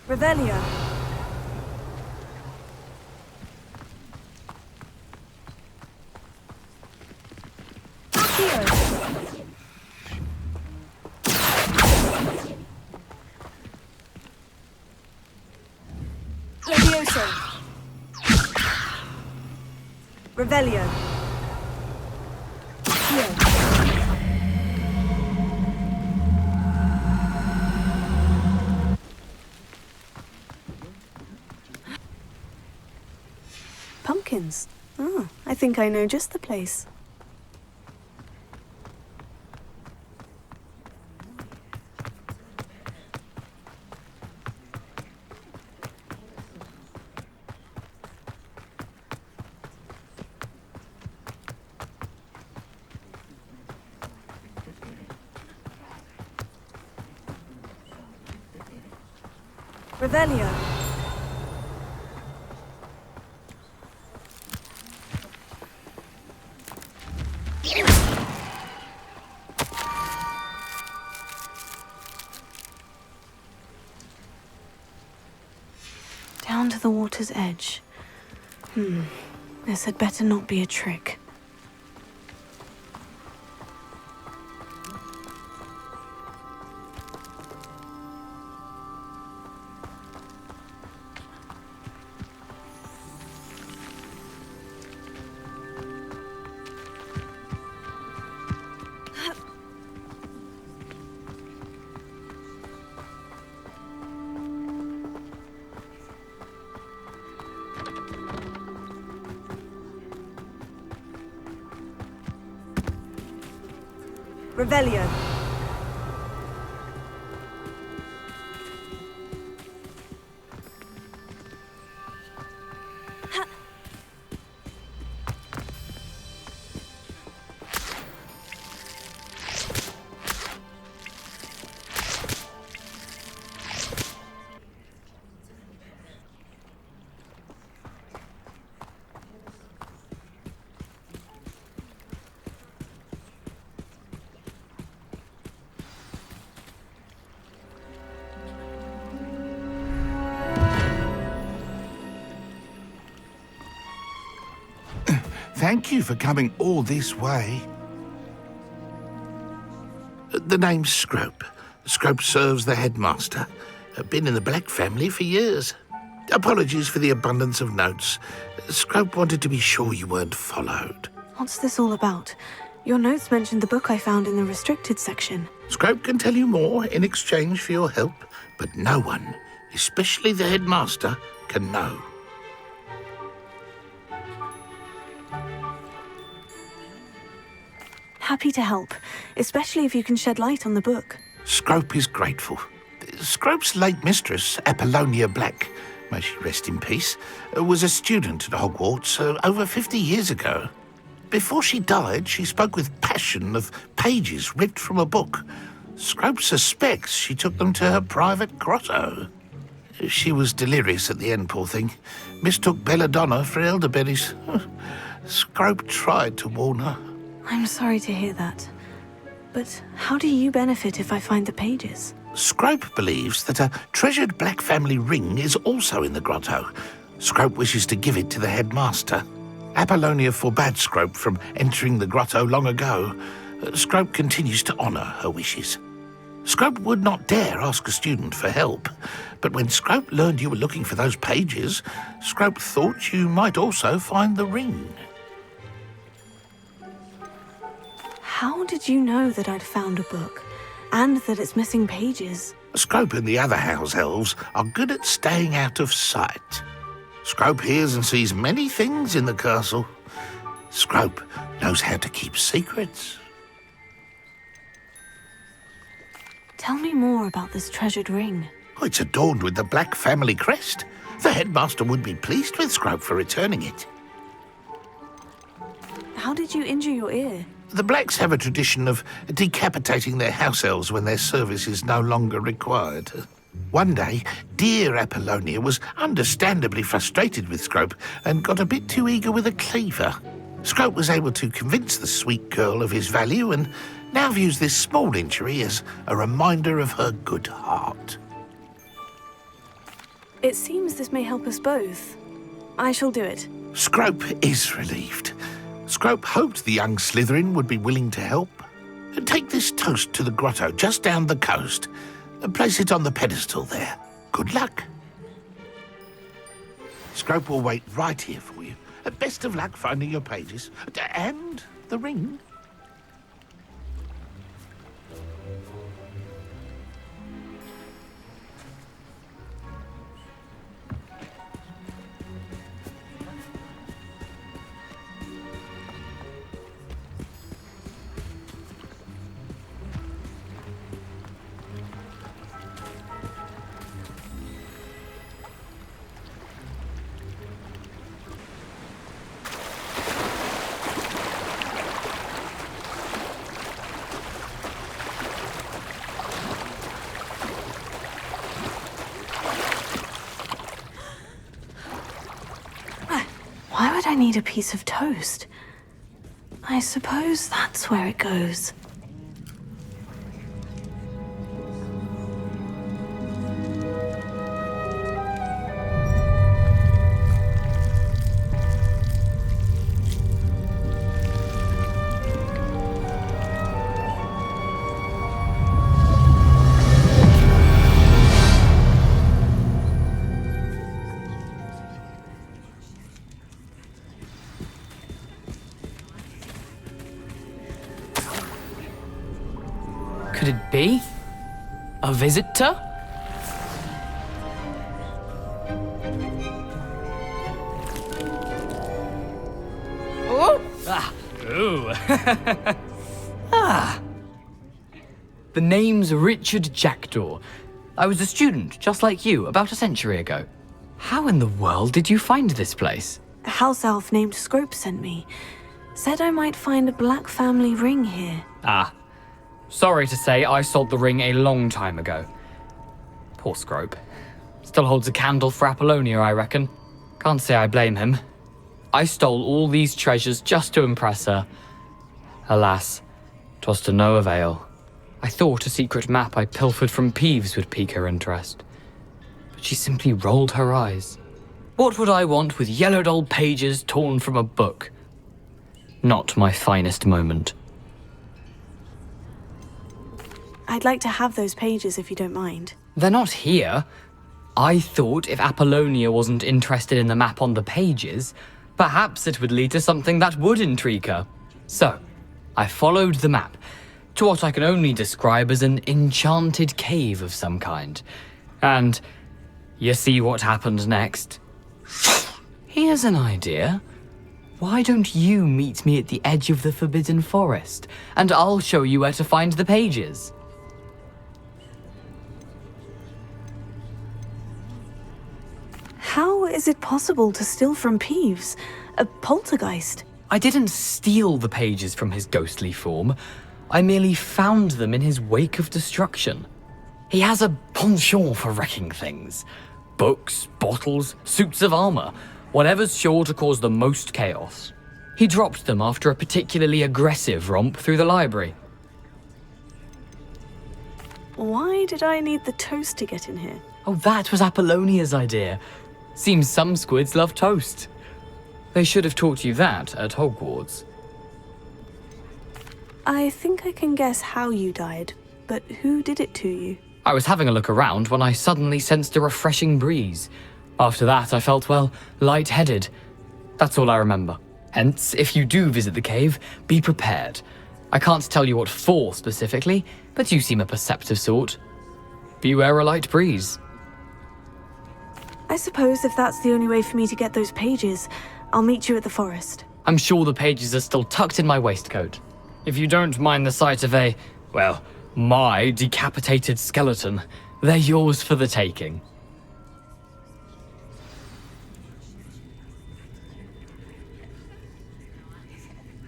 Revelio. Levioso. Revelio. Pumpkins. Oh, I think I know just the place. Revelio. Down to the water's edge. This had better not be a trick. Revelio. Thank you for coming all this way. The name's Scrope. Scrope serves the headmaster. Been in the Black family for years. Apologies for the abundance of notes. Scrope wanted to be sure you weren't followed. What's this all about? Your notes mentioned the book I found in the restricted section. Scrope can tell you more in exchange for your help, but no one, especially the headmaster, can know. Happy to help, especially if you can shed light on the book. Scrope is grateful. Scrope's late mistress, Apollonia Black, may she rest in peace, was a student at Hogwarts over 50 years ago. Before she died, she spoke with passion of pages ripped from a book. Scrope suspects she took them to her private grotto. She was delirious at the end, poor thing. Mistook belladonna for elderberries. Scrope tried to warn her. I'm sorry to hear that. But how do you benefit if I find the pages? Scrope believes that a treasured Black family ring is also in the grotto. Scrope wishes to give it to the headmaster. Apollonia forbade Scrope from entering the grotto long ago. Scrope continues to honour her wishes. Scrope would not dare ask a student for help, but when Scrope learned you were looking for those pages, Scrope thought you might also find the ring. How did you know that I'd found a book, and that it's missing pages? Scrope and the other house elves are good at staying out of sight. Scrope hears and sees many things in the castle. Scrope knows how to keep secrets. Tell me more about this treasured ring. It's adorned with the Black family crest. The headmaster would be pleased with Scrope for returning it. How did you injure your ear? The Blacks have a tradition of decapitating their house elves when their service is no longer required. One day, dear Apollonia was understandably frustrated with Scrope and got a bit too eager with a cleaver. Scrope was able to convince the sweet girl of his value and now views this small injury as a reminder of her good heart. It seems this may help us both. I shall do it. Scrope is relieved. Scrope hoped the young Slytherin would be willing to help. Take this toast to the grotto just down the coast. Place it on the pedestal there. Good luck. Scrope will wait right here for you. Best of luck finding your pages. And the ring. Why would I need a piece of toast? I suppose that's where it goes. Could it be? A visitor? Oh! Ah. Ooh. Ah. The name's Richard Jackdaw. I was a student, just like you, about a century ago. How in the world did you find this place? A house elf named Scrope sent me. Said I might find a Black family ring here. Ah. Sorry to say, I sold the ring a long time ago. Poor Scrope. Still holds a candle for Apollonia, I reckon. Can't say I blame him. I stole all these treasures just to impress her. Alas, 'twas to no avail. I thought a secret map I pilfered from Peeves would pique her interest. But she simply rolled her eyes. What would I want with yellowed old pages torn from a book? not my finest moment. I'd like to have those pages if you don't mind. They're not here. I thought if Apollonia wasn't interested in the map on the pages, perhaps it would lead to something that would intrigue her. So, I followed the map to what I can only describe as an enchanted cave of some kind. And you see what happened next? Here's an idea. Why don't you meet me at the edge of the Forbidden Forest, and I'll show you where to find the pages? How is it possible to steal from Peeves? A poltergeist? I didn't steal the pages from his ghostly form. I merely found them in his wake of destruction. He has a penchant for wrecking things. Books, bottles, suits of armor, whatever's sure to cause the most chaos. He dropped them after a particularly aggressive romp through the library. Why did I need the toast to get in here? Oh, that was Apollonia's idea. Seems some squids love toast. They should have taught you that at Hogwarts. I think I can guess how you died, but who did it to you? I was having a look around when I suddenly sensed a refreshing breeze. After that, I felt, well, lightheaded. That's all I remember. Hence, if you do visit the cave, be prepared. I can't tell you what for specifically, but you seem a perceptive sort. Beware a light breeze. I suppose if that's the only way for me to get those pages, I'll meet you at the forest. I'm sure the pages are still tucked in my waistcoat. If you don't mind the sight of my decapitated skeleton, they're yours for the taking.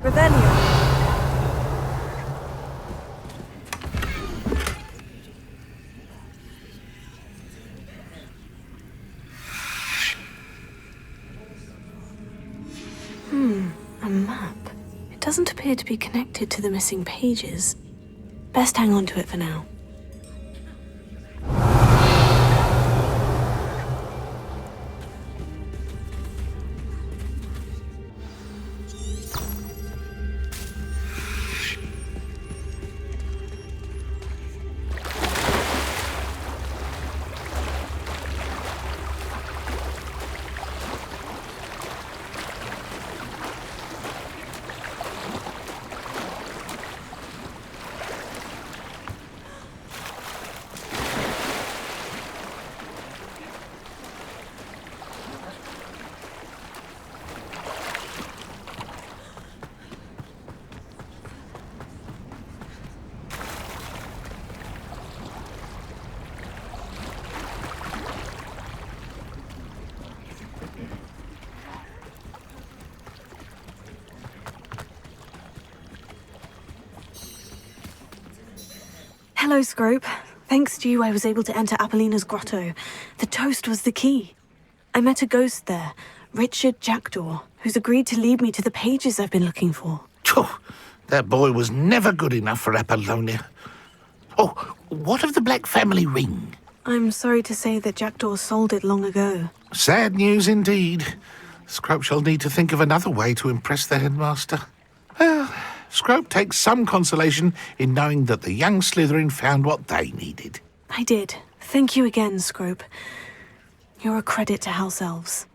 Revelio. A map. It doesn't appear to be connected to the missing pages. Best hang on to it for now. Hello, Scrope. Thanks to you, I was able to enter Apollina's grotto. The toast was the key. I met a ghost there, Richard Jackdaw, who's agreed to lead me to the pages I've been looking for. That boy was never good enough for Apollonia. Oh, what of the Black family ring? I'm sorry to say that Jackdaw sold it long ago. Sad news indeed. Scrope shall need to think of another way to impress the headmaster. Well, Scrope takes some consolation in knowing that the young Slytherin found what they needed. I did. Thank you again, Scrope. You're a credit to House Elves.